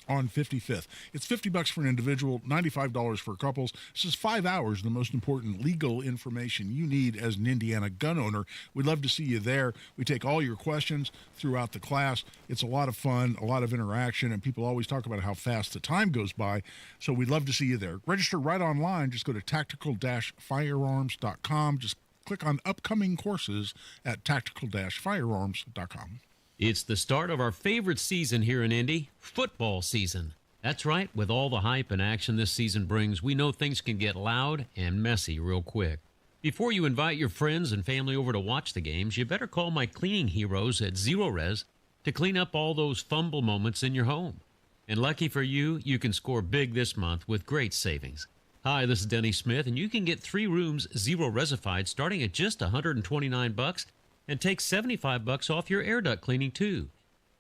on 55th. It's $50 for an individual, $95 for couples. This is 5 hours, the most important legal information you need as an Indiana gun owner. We'd love to see you there. We take all your questions throughout the class. It's a lot of fun, a lot of interaction, and people always talk about how fast the time goes by. So we'd love to see you there. Register right online. Just go to tactical-firearms.com. Just click on upcoming courses at tactical-firearms.com. It's the start of our favorite season here in Indy, football season. That's right, with all the hype and action this season brings, we know things can get loud and messy real quick. Before you invite your friends and family over to watch the games, you better call my cleaning heroes at Zero Res to clean up all those fumble moments in your home. And lucky for you, you can score big this month with great savings. Hi, this is Denny Smith, and you can get 3 rooms Zero Resified starting at just $129 and take $75 off your air duct cleaning too.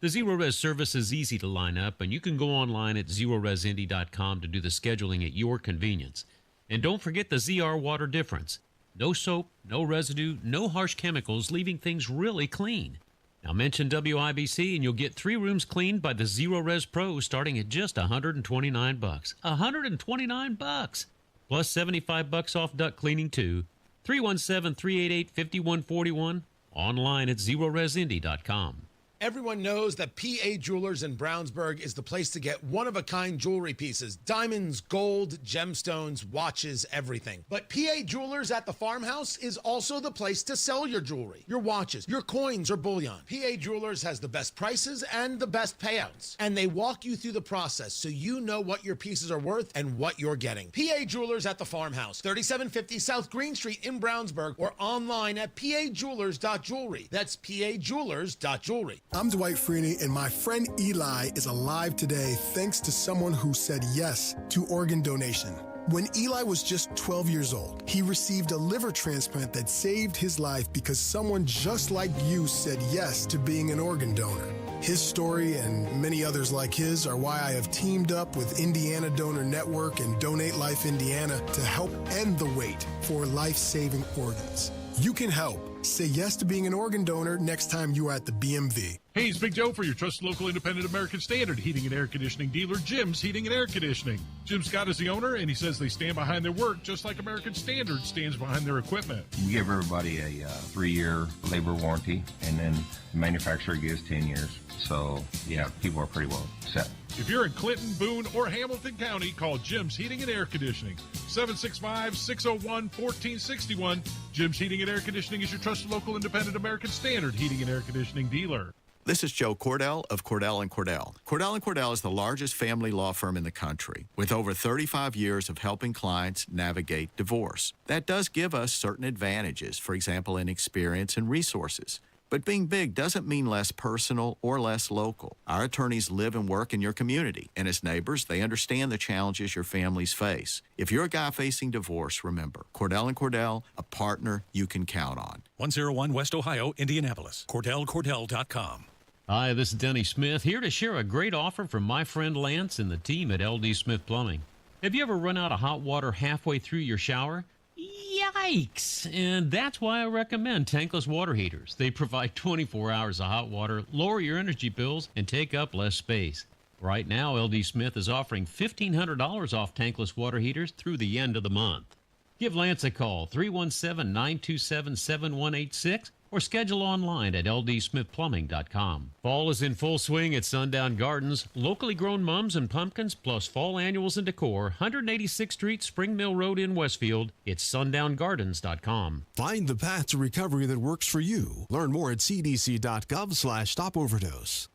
The Zero Res service is easy to line up, and you can go online at ZeroResIndy.com to do the scheduling at your convenience. And don't forget the ZR water difference. No soap, no residue, no harsh chemicals, leaving things really clean. Now mention WIBC and you'll get 3 rooms cleaned by the Zero Res Pro starting at just $129. $129! Plus $75 off duct cleaning too. 317-388-5141. Online at ZeroResIndy.com. Everyone knows that PA Jewelers in Brownsburg is the place to get one-of-a-kind jewelry pieces. Diamonds, gold, gemstones, watches, everything. But PA Jewelers at the farmhouse is also the place to sell your jewelry, your watches, your coins, or bullion. PA Jewelers has the best prices and the best payouts. And they walk you through the process so you know what your pieces are worth and what you're getting. PA Jewelers at the farmhouse, 3750 South Green Street in Brownsburg, or online at pajewelers.jewelry. That's pajewelers.jewelry. I'm Dwight Freeney, and my friend Eli is alive today thanks to someone who said yes to organ donation. When Eli was just 12 years old, he received a liver transplant that saved his life because someone just like you said yes to being an organ donor. His story and many others like his are why I have teamed up with Indiana Donor Network and Donate Life Indiana to help end the wait for life-saving organs. You can help. Say yes to being an organ donor next time you are at the BMV. Hey, it's Big Joe for your trusted local independent American Standard heating and air conditioning dealer, Jim's Heating and Air Conditioning. Jim Scott is the owner, and he says they stand behind their work just like American Standard stands behind their equipment. We give everybody a 3-year labor warranty, and then the manufacturer gives 10 years. So, yeah, people are pretty well set. If you're in Clinton, Boone, or Hamilton County, call Jim's Heating and Air Conditioning, 765-601-1461. Jim's Heating and Air Conditioning is your trusted local independent American Standard heating and air conditioning dealer. This is Joe Cordell of Cordell & Cordell. Cordell & Cordell is the largest family law firm in the country with over 35 years of helping clients navigate divorce. That does give us certain advantages, for example, in experience and resources. But being big doesn't mean less personal or less local. Our attorneys live and work in your community, and as neighbors, they understand the challenges your families face. If you're a guy facing divorce, remember, Cordell & Cordell, a partner you can count on. 101 West Ohio, Indianapolis. CordellCordell.com. Hi, this is Denny Smith, here to share a great offer from my friend Lance and the team at LD Smith Plumbing. Have you ever run out of hot water halfway through your shower? Yikes! And that's why I recommend tankless water heaters. They provide 24 hours of hot water, lower your energy bills, and take up less space. Right now, LD Smith is offering $1,500 off tankless water heaters through the end of the month. Give Lance a call, 317-927-7186, or schedule online at ldsmithplumbing.com. Fall is in full swing at Sundown Gardens. Locally grown mums and pumpkins plus fall annuals and decor, 186th Street, Spring Mill Road in Westfield. It's sundown.gardens.com. Find the path to recovery that works for you. Learn more at cdc.gov/stopoverdose.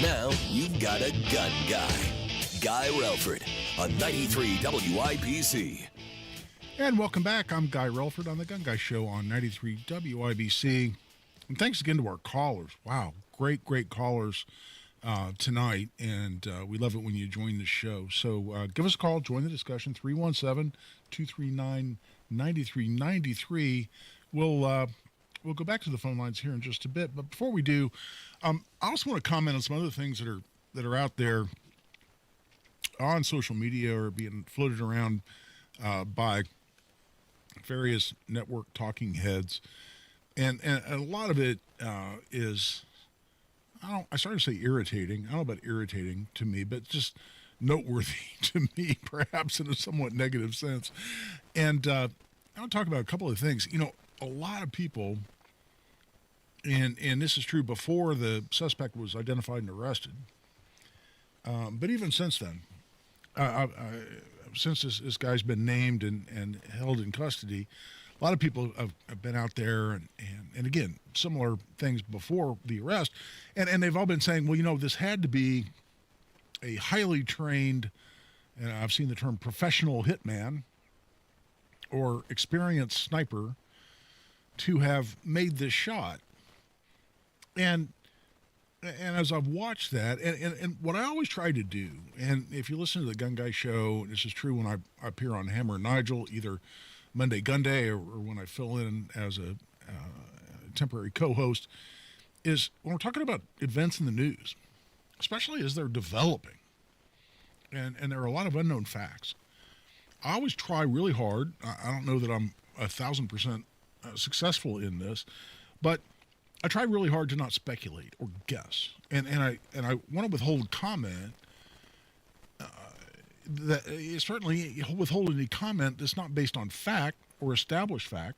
Now you've got a gun guy. Guy Relford on 93 WIBC. And welcome back. I'm Guy Relford on the Gun Guy Show on 93 WIBC. And thanks again to our callers. Wow, great callers tonight. And we love it when you join the show. So give us a call, join the discussion, 317-239-9393. We'll go back to the phone lines here in just a bit. But before we do, I also want to comment on some other things that are out there on social media or being floated around by various network talking heads, and a lot of it is, I started to say irritating. I don't know about irritating to me, but just noteworthy to me, perhaps in a somewhat negative sense. And I want to talk about a couple of things. You know, a lot of people, and this is true before the suspect was identified and arrested, but even since then, since this guy's been named and held in custody, a lot of people have been out there and again, similar things before the arrest, and they've all been saying, well, you know, this had to be a highly trained, and I've seen the term professional hitman or experienced sniper to have made this shot. And as I've watched that, and what I always try to do, and if you listen to the Gun Guy Show, this is true when I appear on Hammer and Nigel, either Monday Gun Day or when I fill in as a temporary co-host, is when we're talking about events in the news, especially as they're developing, and there are a lot of unknown facts, I always try really hard. I don't know that I'm 1,000% successful in this, but I try really hard to not speculate or guess, and I want to withhold comment. That certainly withhold any comment that's not based on fact or established fact,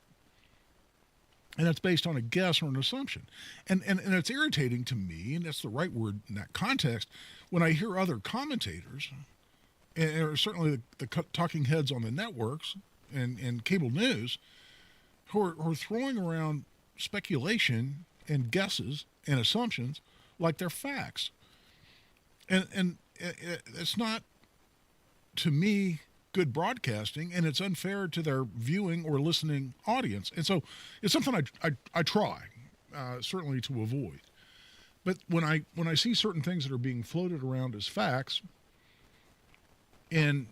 and it's based on a guess or an assumption. And it's irritating to me, and that's the right word in that context, when I hear other commentators, and certainly the talking heads on the networks and cable news, who are throwing around speculation and guesses and assumptions like they're facts. And it's not, to me, good broadcasting, and it's unfair to their viewing or listening audience. And so it's something I try, certainly to avoid. But when I see certain things that are being floated around as facts, and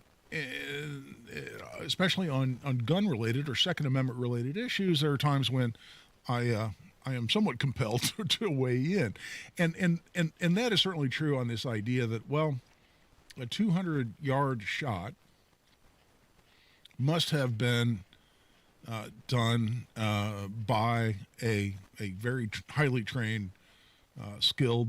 especially on gun-related or Second Amendment-related issues, there are times when I am somewhat compelled to weigh in. And that is certainly true on this idea that, well, a 200-yard shot must have been done by a very highly trained, skilled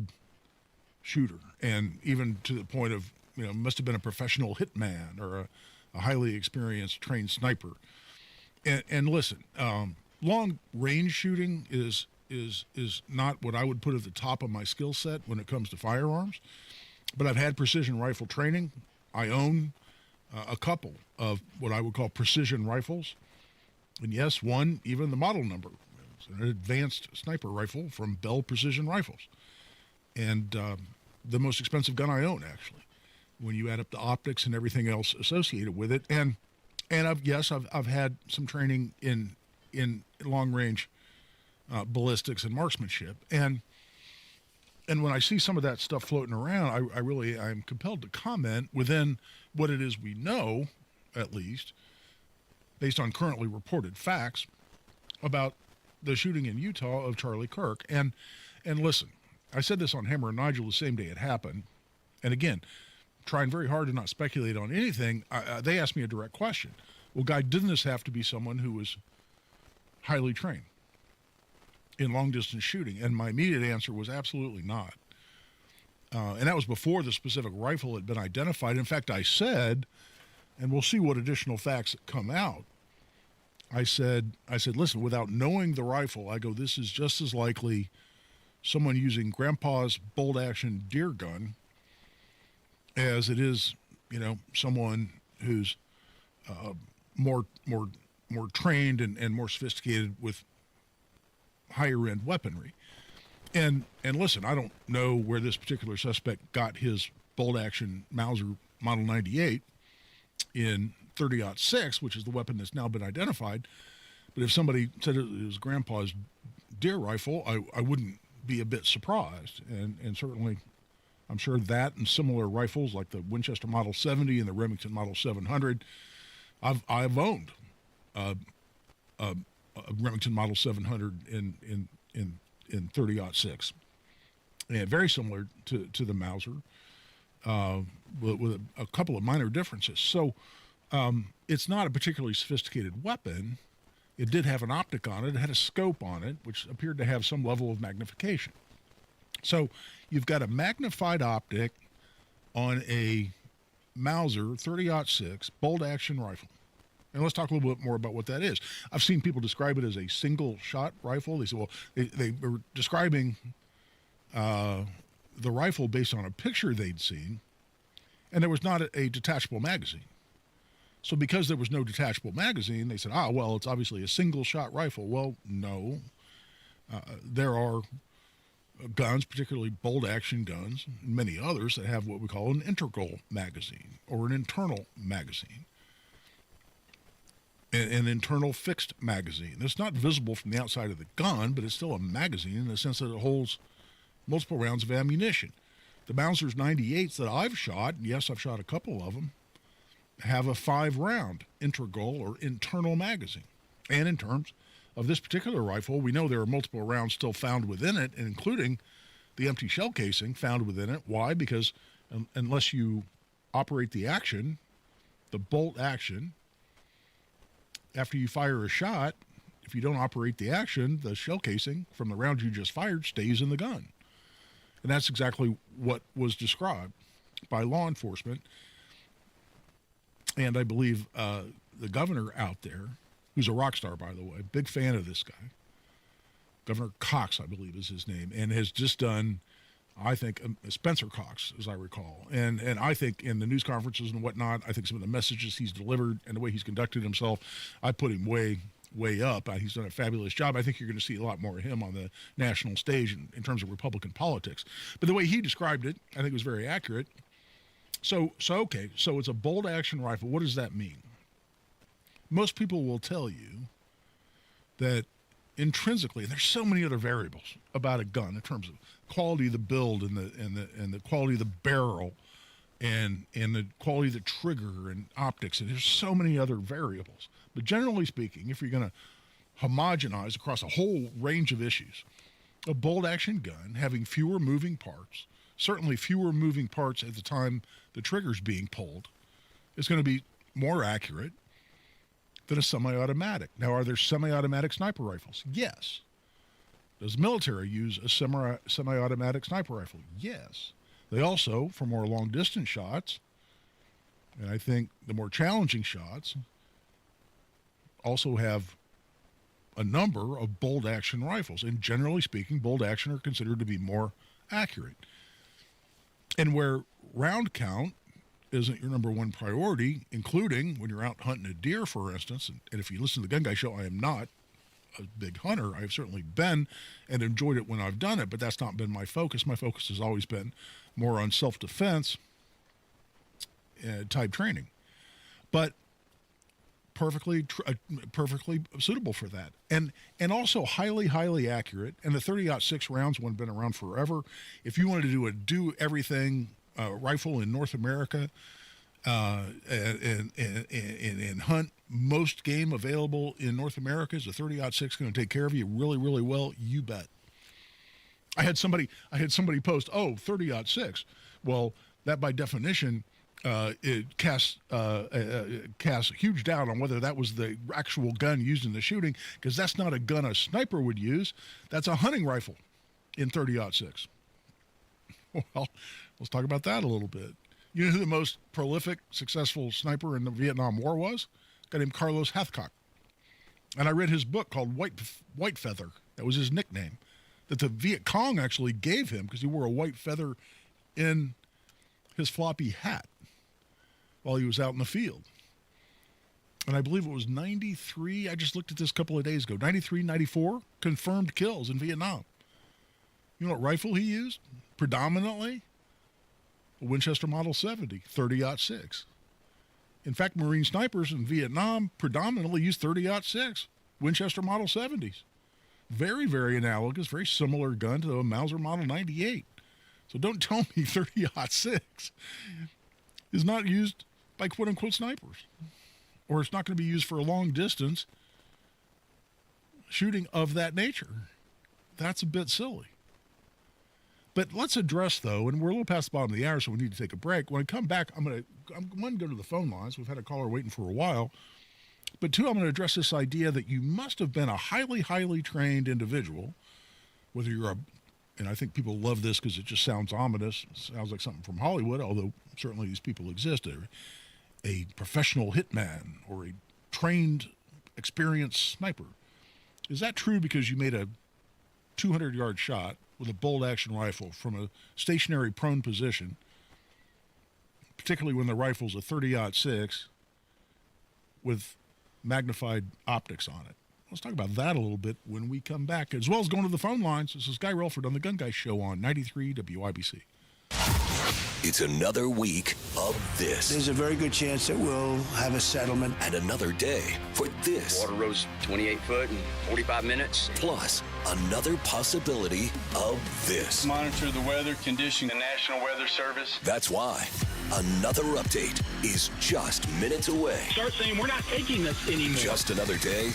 shooter, and even to the point of, must have been a professional hitman or a highly experienced trained sniper. And listen, long-range shooting is not what I would put at the top of my skill set when it comes to firearms, but I've had precision rifle training. I own a couple of what I would call precision rifles, and yes, one, even the model number. It's an advanced sniper rifle from Bell Precision Rifles, and the most expensive gun I own, actually, when you add up the optics and everything else associated with it. And I've had some training in long range ballistics and marksmanship, and when I see some of that stuff floating around, I'm compelled to comment within what it is we know, at least based on currently reported facts, about the shooting in Utah of Charlie Kirk. And listen, I said this on Hammer and Nigel the same day it happened, and again, trying very hard to not speculate on anything. They asked me a direct question. Well, Guy, didn't this have to be someone who was highly trained in long-distance shooting? And my immediate answer was absolutely not. And that was before the specific rifle had been identified. In fact, I said, and we'll see what additional facts come out, I said, listen, without knowing the rifle, I go, this is just as likely someone using Grandpa's bolt-action deer gun as it is, someone who's more trained and more sophisticated with higher end weaponry. And listen, I don't know where this particular suspect got his bolt-action Mauser Model 98 in 30-06, which is the weapon that's now been identified. But if somebody said it was Grandpa's deer rifle, I wouldn't be a bit surprised. And certainly, I'm sure that and similar rifles like the Winchester Model 70 and the Remington Model 700, I've owned a Remington Model 700 in 30-06, and very similar to the Mauser, with a couple of minor differences. So it's not a particularly sophisticated weapon. It did have an optic on it. It had a scope on it, which appeared to have some level of magnification. So you've got a magnified optic on a Mauser 30-06 bolt-action rifle. And let's talk a little bit more about what that is. I've seen people describe it as a single-shot rifle. They say, well, they were describing the rifle based on a picture they'd seen, and there was not a detachable magazine. So because there was no detachable magazine, they said, well, it's obviously a single-shot rifle. Well, no. There are guns, particularly bolt-action guns, and many others that have what we call an integral magazine or an internal magazine. An internal fixed magazine. It's not visible from the outside of the gun, but it's still a magazine in the sense that it holds multiple rounds of ammunition. The Mauser's 98s that I've shot, and yes, I've shot a couple of them, have a 5-round integral or internal magazine. And in terms of this particular rifle, we know there are multiple rounds still found within it, including the empty shell casing found within it. Why? Because unless you operate the action, the bolt action, after you fire a shot, if you don't operate the action, the shell casing from the round you just fired stays in the gun. And that's exactly what was described by law enforcement. And I believe the governor out there, who's a rock star, by the way, big fan of this guy, Governor Cox, I believe is his name, and has just done, I think, Spencer Cox, as I recall. And I think in the news conferences and whatnot, I think some of the messages he's delivered and the way he's conducted himself, I put him way up. He's done a fabulous job. I think you're going to see a lot more of him on the national stage in terms of Republican politics. But the way he described it, I think was very accurate. So it's a bolt-action rifle. What does that mean? Most people will tell you that intrinsically, and there's so many other variables about a gun in terms of quality of the build and the quality of the barrel and the quality of the trigger and optics, and there's so many other variables. But generally speaking, if you're going to homogenize across a whole range of issues, a bolt-action gun having fewer moving parts, certainly fewer moving parts at the time the trigger's being pulled, is going to be more accurate than a semi-automatic. Now, are there semi-automatic sniper rifles? Yes. Does the military use a semi-automatic sniper rifle? Yes. They also, for more long-distance shots, and I think the more challenging shots, also have a number of bolt-action rifles. And generally speaking, bolt-action are considered to be more accurate. And where round count isn't your number one priority, including when you're out hunting a deer, for instance, and if you listen to the Gun Guy Show, I am not a big hunter. I've certainly been and enjoyed it when I've done it, but that's not been my focus. My focus has always been more on self-defense type training. But perfectly suitable for that. And also highly accurate. And the 30-06 rounds one been around forever. If you wanted to do everything rifle in North America and hunt most game available in North America, is a 30-06 going to take care of you really, really well? You bet. I had somebody post, 30-06. Well, that by definition, it casts a huge doubt on whether that was the actual gun used in the shooting, because that's not a gun a sniper would use. That's a hunting rifle in 30-06. Well, let's talk about that a little bit. You know who the most prolific, successful sniper in the Vietnam War was? A guy named Carlos Hathcock. And I read his book called White Feather. That was his nickname that the Viet Cong actually gave him because he wore a white feather in his floppy hat while he was out in the field. And I believe it was 93. I just looked at this a couple of days ago. 93, 94 confirmed kills in Vietnam. You know what rifle he used? Predominantly a Winchester Model 70, 30-06. In fact, Marine snipers in Vietnam predominantly used 30-06 Winchester Model 70s. Very, very analogous, very similar gun to a Mauser Model 98. So don't tell me 30-06 is not used by quote-unquote snipers, or it's not going to be used for a long distance shooting of that nature. That's a bit silly. But let's address, though, and we're a little past the bottom of the hour, so we need to take a break. When I come back, I'm going to go to the phone lines. We've had a caller waiting for a while. But two, I'm going to address this idea that you must have been a highly, highly trained individual, whether you're and I think people love this because it just sounds ominous. It sounds like something from Hollywood, although certainly these people exist. A professional hitman or a trained, experienced sniper. Is that true because you made a 200-yard shot with a bolt-action rifle from a stationary prone position, particularly when the rifle's a 30-06 with magnified optics on it? Let's talk about that a little bit when we come back, as well as going to the phone lines. This is Guy Relford on the Gun Guy Show on 93 WIBC. It's another week of this. There's a very good chance that we'll have a settlement. And another day for this. Water rose 28 foot in 45 minutes. Plus, another possibility of this. Monitor the weather condition, the National Weather Service. That's why another update is just minutes away. Start saying we're not taking this anymore. Just another day.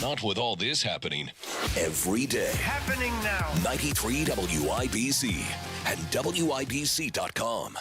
Not with all this happening. Every day. Happening now. 93 WIBC and WIBC.com.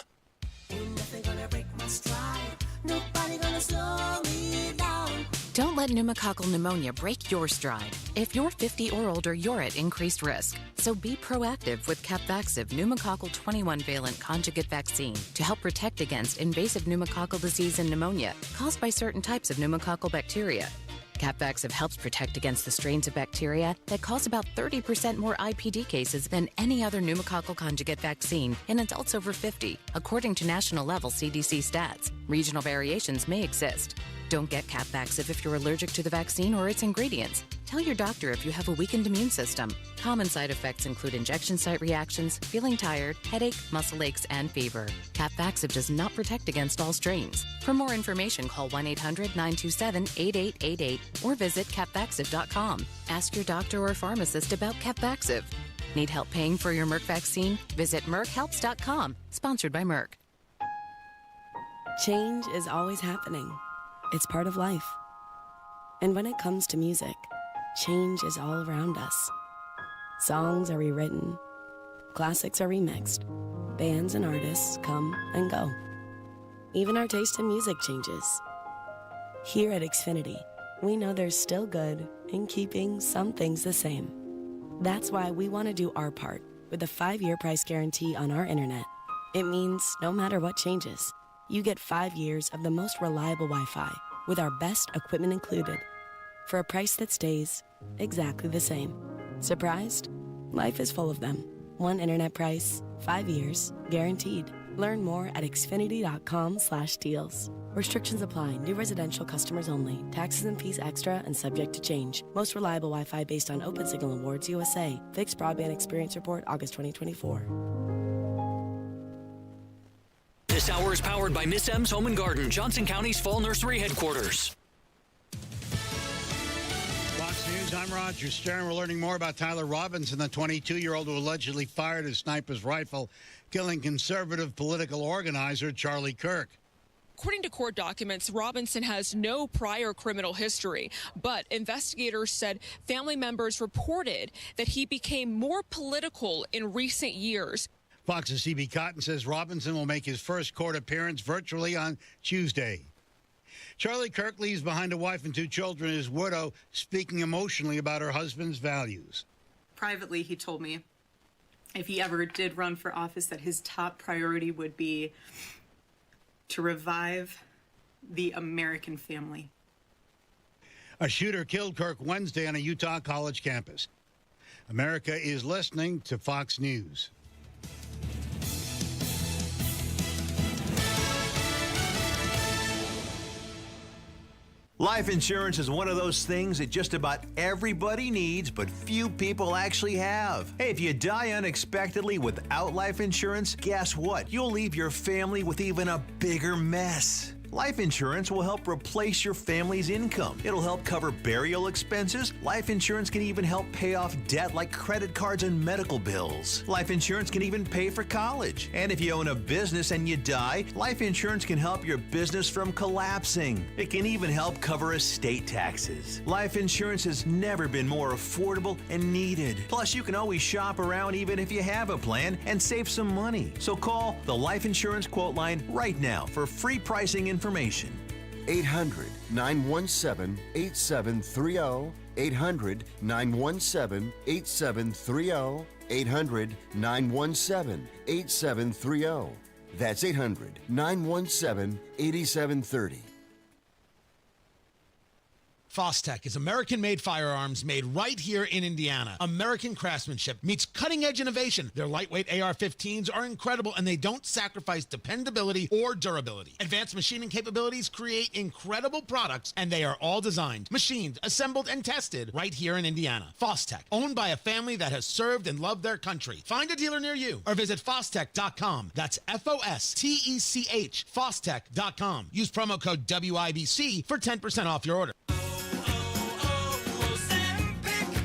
Don't let pneumococcal pneumonia break your stride. If you're 50 or older, you're at increased risk. So be proactive with Capvaxive pneumococcal 21-valent conjugate vaccine to help protect against invasive pneumococcal disease and pneumonia caused by certain types of pneumococcal bacteria. Capvaxive helps protect against the strains of bacteria that cause about 30% more IPD cases than any other pneumococcal conjugate vaccine in adults over 50, according to national-level CDC stats. Regional variations may exist. Don't get Capvaxive if you're allergic to the vaccine or its ingredients. Tell your doctor if you have a weakened immune system. Common side effects include injection site reactions, feeling tired, headache, muscle aches, and fever. Capvaxive does not protect against all strains. For more information, call 1-800-927-8888 or visit capvaxive.com. Ask your doctor or pharmacist about Capvaxive. Need help paying for your Merck vaccine? Visit merckhelps.com. Sponsored by Merck. Change is always happening. It's part of life. And when it comes to music, change is all around us. Songs are rewritten, classics are remixed, bands and artists come and go. Even our taste in music changes. Here at Xfinity, we know there's still good in keeping some things the same. That's why we want to do our part with a 5-year price guarantee on our internet. It means no matter what changes, you get 5 years of the most reliable Wi-Fi with our best equipment included for a price that stays exactly the same. Surprised? Life is full of them. One internet price, 5 years, guaranteed. Learn more at xfinity.com/deals. Restrictions apply. New residential customers only. Taxes and fees extra and subject to change. Most reliable Wi-Fi based on Open Signal Awards USA. Fixed Broadband Experience Report, August 2024. This hour is powered by Miss M's Home and Garden, Johnson County's Fall Nursery headquarters. Fox News, I'm Roger Stern. We're learning more about Tyler Robinson, the 22-year-old who allegedly fired a sniper's rifle, killing conservative political organizer Charlie Kirk. According to court documents, Robinson has no prior criminal history, but investigators said family members reported that he became more political in recent years. Fox's CB Cotton says Robinson will make his first court appearance virtually on Tuesday. Charlie Kirk leaves behind a wife and 2 children, his widow, speaking emotionally about her husband's values. Privately, he told me if he ever did run for office that his top priority would be to revive the American family. A shooter killed Kirk Wednesday on a Utah college campus. America is listening to Fox News. Life insurance is one of those things that just about everybody needs, but few people actually have. Hey, if you die unexpectedly without life insurance, guess what? You'll leave your family with even a bigger mess. Life insurance will help replace your family's income. It'll help cover burial expenses. Life insurance can even help pay off debt like credit cards and medical bills. Life insurance can even pay for college. And if you own a business and you die, life insurance can help your business from collapsing. It can even help cover estate taxes. Life insurance has never been more affordable and needed. Plus, you can always shop around even if you have a plan and save some money. So call the Life Insurance Quote Line right now for free pricing information. 800-917-8730. 800-917-8730. 800-917-8730. That's 800-917-8730. Fostech is American-made firearms made right here in Indiana. American craftsmanship meets cutting-edge innovation. Their lightweight AR-15s are incredible, and they don't sacrifice dependability or durability. Advanced machining capabilities create incredible products, and they are all designed, machined, assembled, and tested right here in Indiana. Fostech, owned by a family that has served and loved their country. Find a dealer near you or visit Fostech.com. That's F-O-S-T-E-C-H, Fostech.com. Use promo code WIBC for 10% off your order.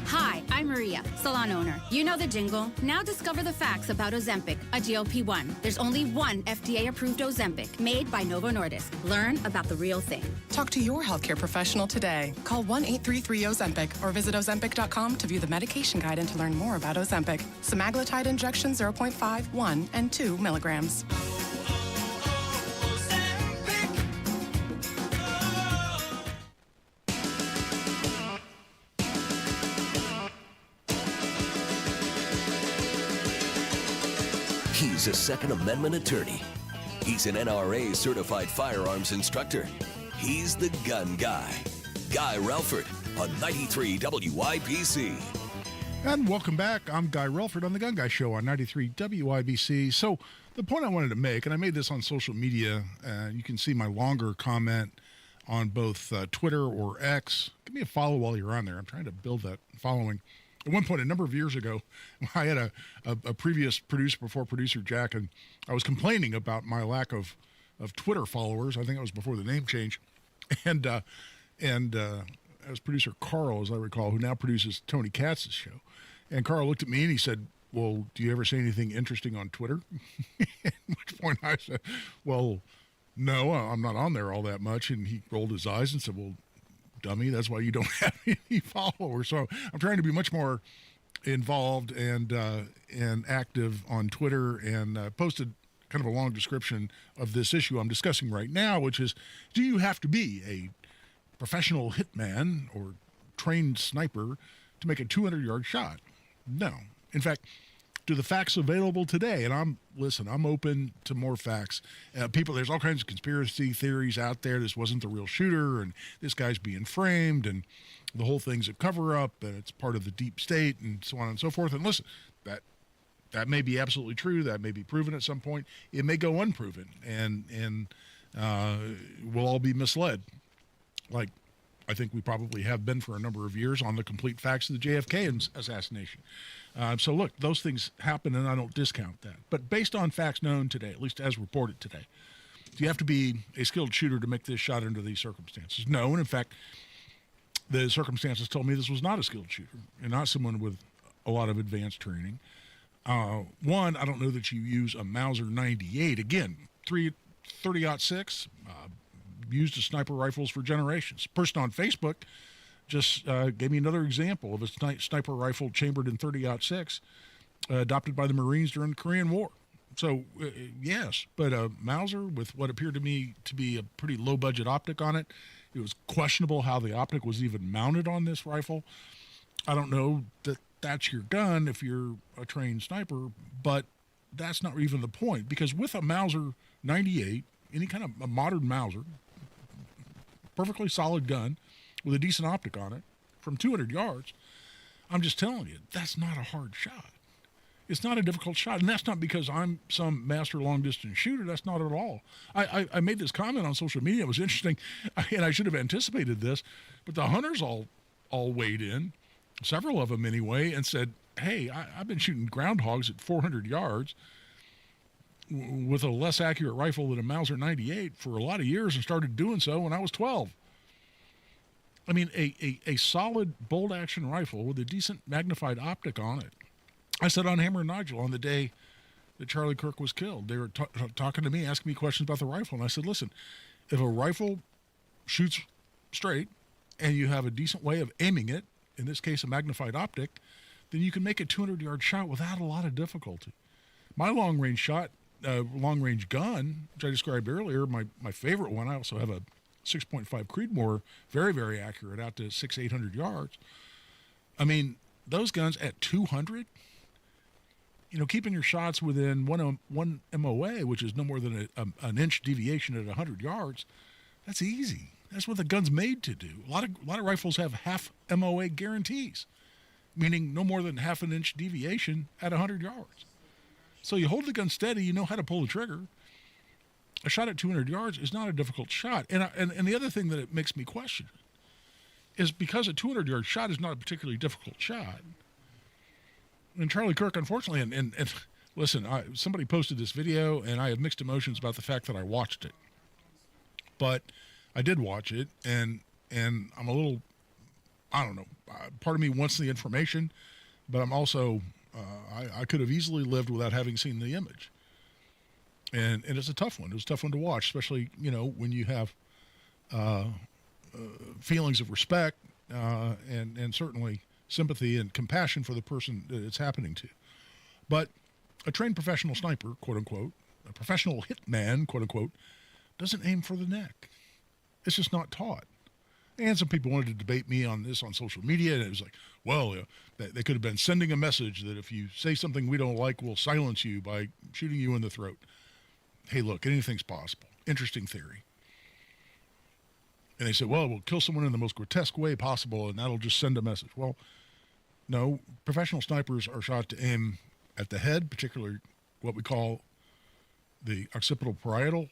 Hi, I'm Maria, salon owner. You know the jingle. Now discover the facts about Ozempic, a GLP-1. There's only one FDA-approved Ozempic made by Novo Nordisk. Learn about the real thing. Talk to your healthcare professional today. Call 1-833-OZEMPIC or visit Ozempic.com to view the medication guide and to learn more about Ozempic. Semaglutide injection 0.5, 1, and 2 milligrams. He's a Second Amendment attorney. He's an NRA certified firearms instructor. He's the gun guy. Guy Relford on 93 WIBC. And welcome back. I'm Guy Relford on the Gun Guy Show on 93 WIBC. So the point I wanted to make, and I made this on social media, you can see my longer comment on both Twitter or X. Give me a follow while you're on there. I'm trying to build that following. At one point, a number of years ago, I had a previous producer before producer Jack, and I was complaining about my lack of Twitter followers. I think it was before the name change. And as producer Carl, as I recall, who now produces Tony Katz's show. And Carl looked at me and he said, well, do you ever say anything interesting on Twitter? At which point I said, well, no, I'm not on there all that much. And he rolled his eyes and said, well, dummy, that's why you don't have any followers. So I'm trying to be much more involved and active on Twitter, and posted kind of a long description of this issue I'm discussing right now, which is, do you have to be a professional hitman or trained sniper to make a 200-yard shot? No. In fact, do the facts available today, and I'm open to more facts. There's all kinds of conspiracy theories out there. This wasn't the real shooter, and this guy's being framed, and the whole thing's a cover-up, and it's part of the deep state, and so on and so forth. And listen, that may be absolutely true. That may be proven at some point. It may go unproven, and we'll all be misled, like I think we probably have been for a number of years on the complete facts of the JFK assassination. So look, those things happen, and I don't discount that. But based on facts known today, at least as reported today, do you have to be a skilled shooter to make this shot under these circumstances? No, and in fact, the circumstances told me this was not a skilled shooter and not someone with a lot of advanced training. One, I don't know that you use a Mauser 98. Again, 30-06, used as sniper rifles for generations. A person on Facebook just gave me another example of a sniper rifle chambered in 30-06, adopted by the Marines during the Korean War. So, yes, but a Mauser with what appeared to me to be a pretty low-budget optic on it. It was questionable how the optic was even mounted on this rifle. I don't know that that's your gun if you're a trained sniper, but that's not even the point, because with a Mauser 98, any kind of a modern Mauser, perfectly solid gun, with a decent optic on it from 200 yards, I'm just telling you, that's not a hard shot. It's not a difficult shot, and that's not because I'm some master long-distance shooter. That's not at all. I made this comment on social media. It was interesting, and I should have anticipated this, but the hunters all weighed in, several of them anyway, and said, hey, I've been shooting groundhogs at 400 yards with a less accurate rifle than a Mauser 98 for a lot of years and started doing so when I was 12. I mean, a solid bolt-action rifle with a decent magnified optic on it. I said on Hammer and Nigel on the day that Charlie Kirk was killed, they were talking to me, asking me questions about the rifle. And I said, listen, if a rifle shoots straight and you have a decent way of aiming it, in this case a magnified optic, then you can make a 200-yard shot without a lot of difficulty. My long-range shot, long-range gun, which I described earlier, my favorite one, I also have a 6.5 Creedmoor, very, very accurate, out to 800 yards. I mean, those guns at 200, keeping your shots within one MOA, which is no more than an inch deviation at 100 yards, that's easy. That's what the gun's made to do. A lot of rifles have half MOA guarantees, meaning no more than half an inch deviation at 100 yards. So you hold the gun steady, you know how to pull the trigger. A shot at 200 yards is not a difficult shot. And the other thing that it makes me question is because a 200-yard shot is not a particularly difficult shot. And Charlie Kirk, unfortunately, and listen, somebody posted this video, and I have mixed emotions about the fact that I watched it. But I did watch it, and I'm a little, I don't know, part of me wants the information, but I'm also, I could have easily lived without having seen the image. And it's a tough one. It was a tough one to watch, especially, when you have feelings of respect and certainly sympathy and compassion for the person that it's happening to. But a trained professional sniper, quote unquote, a professional hitman, quote unquote, doesn't aim for the neck. It's just not taught. And some people wanted to debate me on this on social media, and it was like, well, they could have been sending a message that if you say something we don't like, we'll silence you by shooting you in the throat. Hey, look, anything's possible. Interesting theory. And they said, well, we'll kill someone in the most grotesque way possible, and that'll just send a message. Well, no, professional snipers are shot to aim at the head, particularly what we call the occipital parietal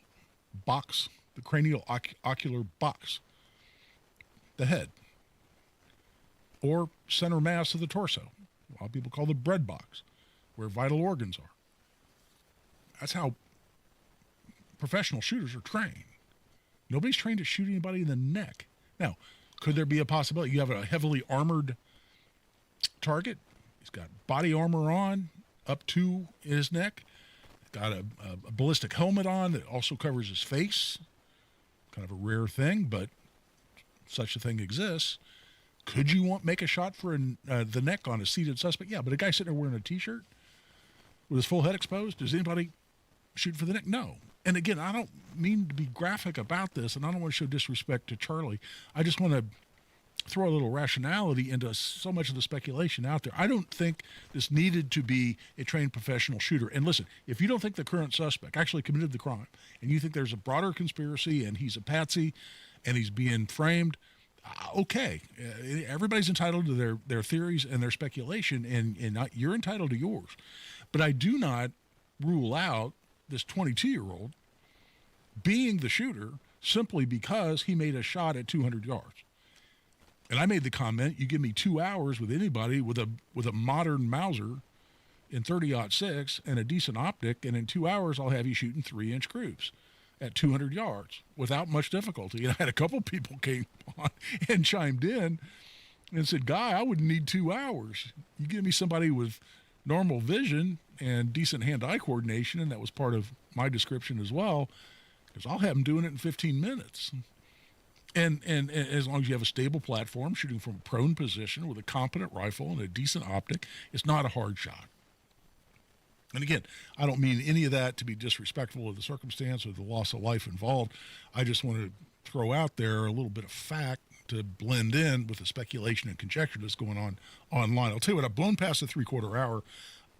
box, the cranial ocular box, the head, or center mass of the torso. A lot of people call the bread box, where vital organs are. That's how professional shooters are trained. Nobody's trained to shoot anybody in the neck. Now, could there be a possibility? You have a heavily armored target. He's got body armor on up to his neck. He's got a ballistic helmet on that also covers his face. Kind of a rare thing, but such a thing exists. Could you make a shot for the neck on a seated suspect? Yeah, but a guy sitting there wearing a T-shirt with his full head exposed, does anybody shoot for the neck? No. And again, I don't mean to be graphic about this, and I don't want to show disrespect to Charlie. I just want to throw a little rationality into so much of the speculation out there. I don't think this needed to be a trained professional shooter. And listen, if you don't think the current suspect actually committed the crime, and you think there's a broader conspiracy and he's a patsy and he's being framed, okay. Everybody's entitled to their theories and their speculation, and you're entitled to yours. But I do not rule out this 22-year-old being the shooter simply because he made a shot at 200 yards. And I made the comment, you give me 2 hours with anybody with a modern Mauser in 30-06 and a decent optic, and in 2 hours I'll have you shooting 3-inch groups at 200 yards without much difficulty. And I had a couple people came on and chimed in and said, Guy, I wouldn't need 2 hours. You give me somebody with normal vision and decent hand-eye coordination, and that was part of my description as well, because I'll have them doing it in 15 minutes. And as long as you have a stable platform, shooting from a prone position with a competent rifle and a decent optic, it's not a hard shot. And again, I don't mean any of that to be disrespectful of the circumstance or the loss of life involved. I just want to throw out there a little bit of fact to blend in with the speculation and conjecture that's going on online. I'll tell you what, I've blown past the 3/4 hour.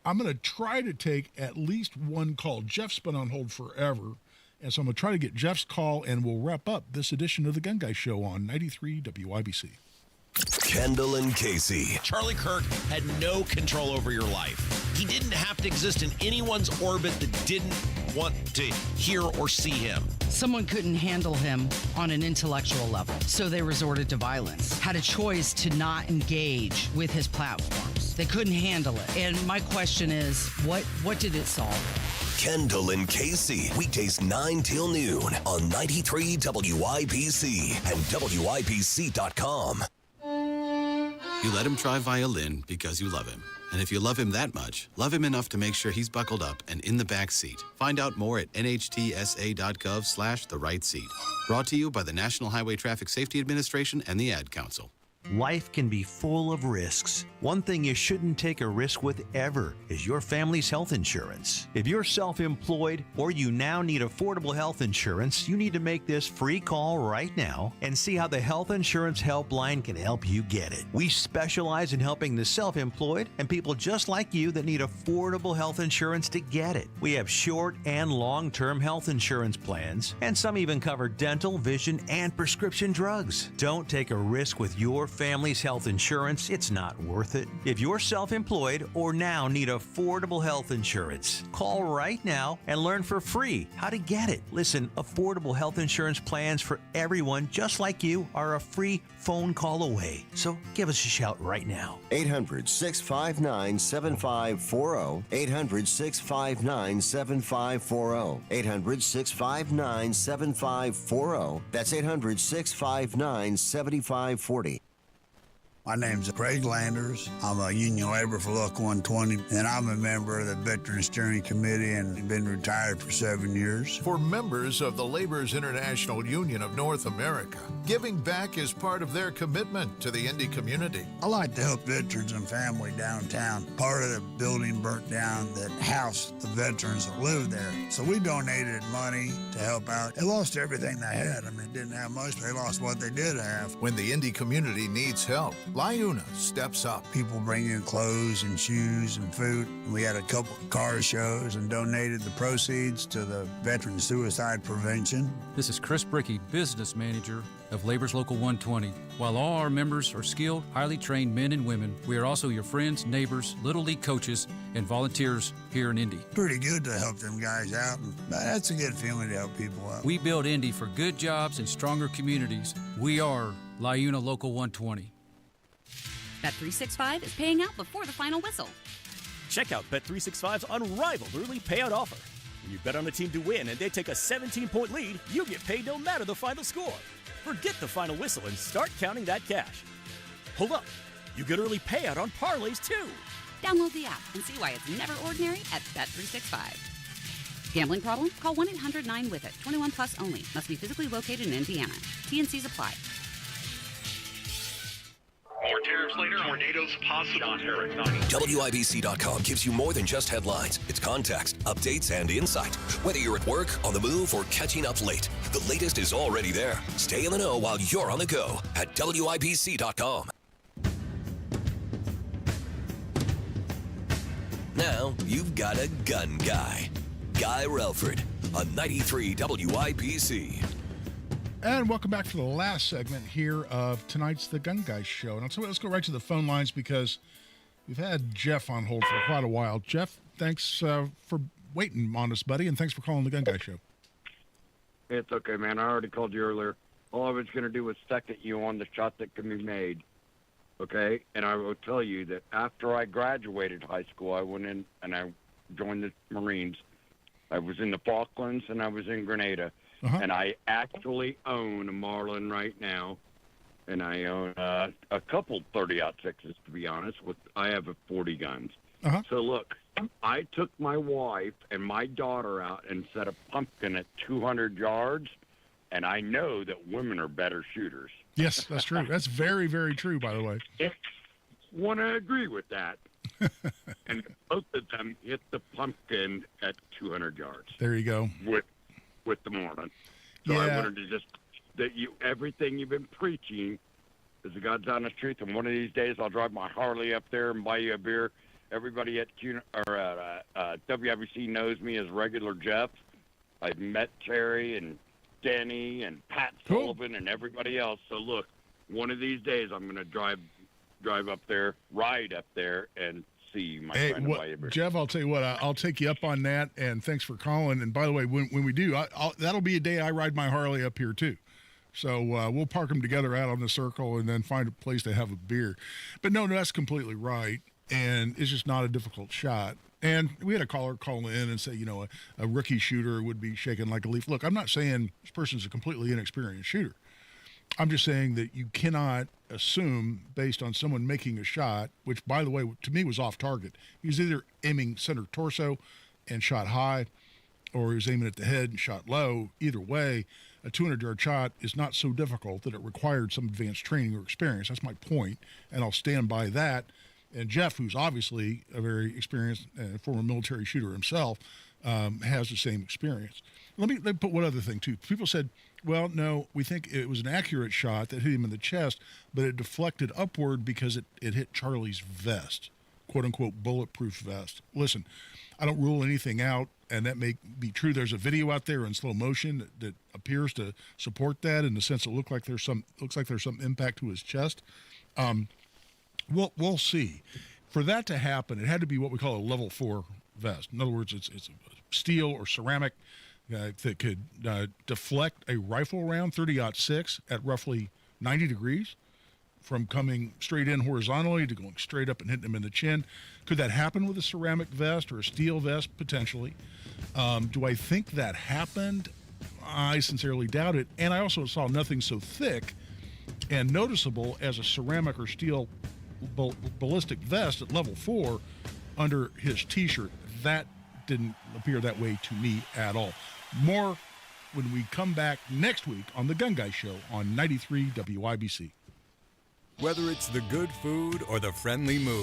I'm going to try to take at least one call. Jeff's been on hold forever, And so I'm going to try to get Jeff's call, and we'll wrap up this edition of the Gun Guy Show on 93 WIBC. Kendall and Casey. Charlie Kirk had no control over your life. He didn't have to exist in anyone's orbit that didn't want to hear or see him. Someone couldn't handle him on an intellectual level, so they resorted to violence. Had a choice to not engage with his platforms. They couldn't handle it. And my question is, what did it solve? Kendall and Casey, weekdays 9 till noon on 93 WIBC and WIBC.com. You let him try violin because you love him. And if you love him that much, love him enough to make sure he's buckled up and in the back seat. Find out more at nhtsa.gov/the-right-seat. Brought to you by the National Highway Traffic Safety Administration and the Ad Council. Life can be full of risks. One thing you shouldn't take a risk with ever is your family's health insurance. If you're self-employed or you now need affordable health insurance, you need to make this free call right now and see how the Health Insurance Helpline can help you get it. We specialize in helping the self-employed and people just like you that need affordable health insurance to get it. We have short and long-term health insurance plans, and some even cover dental, vision, and prescription drugs. Don't take a risk with your family's health insurance. It's not worth it. If you're self-employed or now need affordable health insurance, call right now and learn for free how to get it. Listen, affordable health insurance plans for everyone just like you are a free phone call away. So give us a shout right now. 800-659-7540. 800-659-7540. 800-659-7540. That's 800-659-7540. My name's Craig Landers. I'm a union laborer for Local 120, and I'm a member of the Veterans Steering Committee and been retired for 7 years. For members of the Laborers International Union of North America, giving back is part of their commitment to the Indy community. I like to help veterans and family downtown. Part of the building burnt down that housed the veterans that lived there. So we donated money to help out. They lost everything they had. I mean, they didn't have much, but they lost what they did have. When the Indy community needs help, LIUNA steps up. People bring in clothes and shoes and food. We had a couple car shows and donated the proceeds to the Veteran Suicide Prevention. This is Chris Bricky, Business Manager of Labor's Local 120. While all our members are skilled, highly trained men and women, we are also your friends, neighbors, Little League coaches, and volunteers here in Indy. Pretty good to help them guys out. That's a good feeling to help people out. We build Indy for good jobs and stronger communities. We are LIUNA Local 120. Bet365 is paying out before the final whistle. Check out Bet365's unrivaled early payout offer. When you bet on a team to win and they take a 17-point lead, you get paid no matter the final score. Forget the final whistle and start counting that cash. Hold up. You get early payout on parlays, too. Download the app and see why it's never ordinary at Bet365. Gambling problem? Call 1-800-9-WITH-IT. 21 plus only. Must be physically located in Indiana. T&Cs apply. More tariffs later, tornadoes possible. WIBC.com gives you more than just headlines. It's context, updates, and insight. Whether you're at work, on the move, or catching up late, the latest is already there. Stay in the know while you're on the go at WIBC.com. Now, you've got a gun guy. Guy Relford on 93 WIBC. And welcome back to the last segment here of tonight's The Gun Guy Show. And so let's go right to the phone lines because we've had Jeff on hold for quite a while. Jeff, thanks for waiting on us, buddy, and thanks for calling The Gun Guy Show. It's okay, man. I already called you earlier. All I was going to do was second you on the shot that can be made, okay? And I will tell you that after I graduated high school, I went in and I joined the Marines. I was in the Falklands and I was in Grenada. And I actually own a Marlin right now, and I own a couple 30-06s, to be honest. I have 40 guns. So, look, I took my wife and my daughter out and set a pumpkin at 200 yards, and I know that women are better shooters. Yes, that's true. That's very, very true, by the way. Want to agree with that. And both of them hit the pumpkin at 200 yards. There you go. With the Marlin. So I wanted to just, everything you've been preaching is the God's honest truth. And one of these days I'll drive my Harley up there and buy you a beer. Everybody at WIBC knows me as Regular Jeff. I've met Terry and Denny and Pat Sullivan and everybody else. So look, one of these days I'm going to drive up there, ride up there, and see my friend Weber. Jeff, I'll tell you what, I'll take you up on that, and thanks for calling. And by the way, when we do, that'll be a day I ride my Harley up here too. So we'll park them together out on the circle and then find a place to have a beer. But no, that's completely right, and it's just not a difficult shot. And we had a caller call in and say, a rookie shooter would be shaking like a leaf. Look, I'm not saying this person's a completely inexperienced shooter. I'm just saying that you cannot assume, based on someone making a shot, which, by the way, to me was off target. He was either aiming center torso and shot high, or he was aiming at the head and shot low. Either way, a 200-yard shot is not so difficult that it required some advanced training or experience. That's my point, and I'll stand by that. And Jeff, who's obviously a very experienced former military shooter himself, has the same experience. Let me put one other thing, too. People said, well, no, we think it was an accurate shot that hit him in the chest, but it deflected upward because it hit Charlie's vest, quote-unquote bulletproof vest. Listen, I don't rule anything out, and that may be true. There's a video out there in slow motion that appears to support that in the sense it looks like there's some impact to his chest. We'll see. For that to happen, it had to be what we call a level 4 vest. In other words, it's steel or ceramic that could deflect a rifle round 30-06 at roughly 90 degrees from coming straight in horizontally to going straight up and hitting him in the chin. Could that happen with a ceramic vest or a steel vest? Potentially. Do I think that happened? I sincerely doubt it. And I also saw nothing so thick and noticeable as a ceramic or steel ballistic vest at level 4 under his T-shirt. That didn't appear that way to me at all. More when we come back next week on The Gun Guy Show on 93 WIBC. Whether it's the good food or the friendly mood,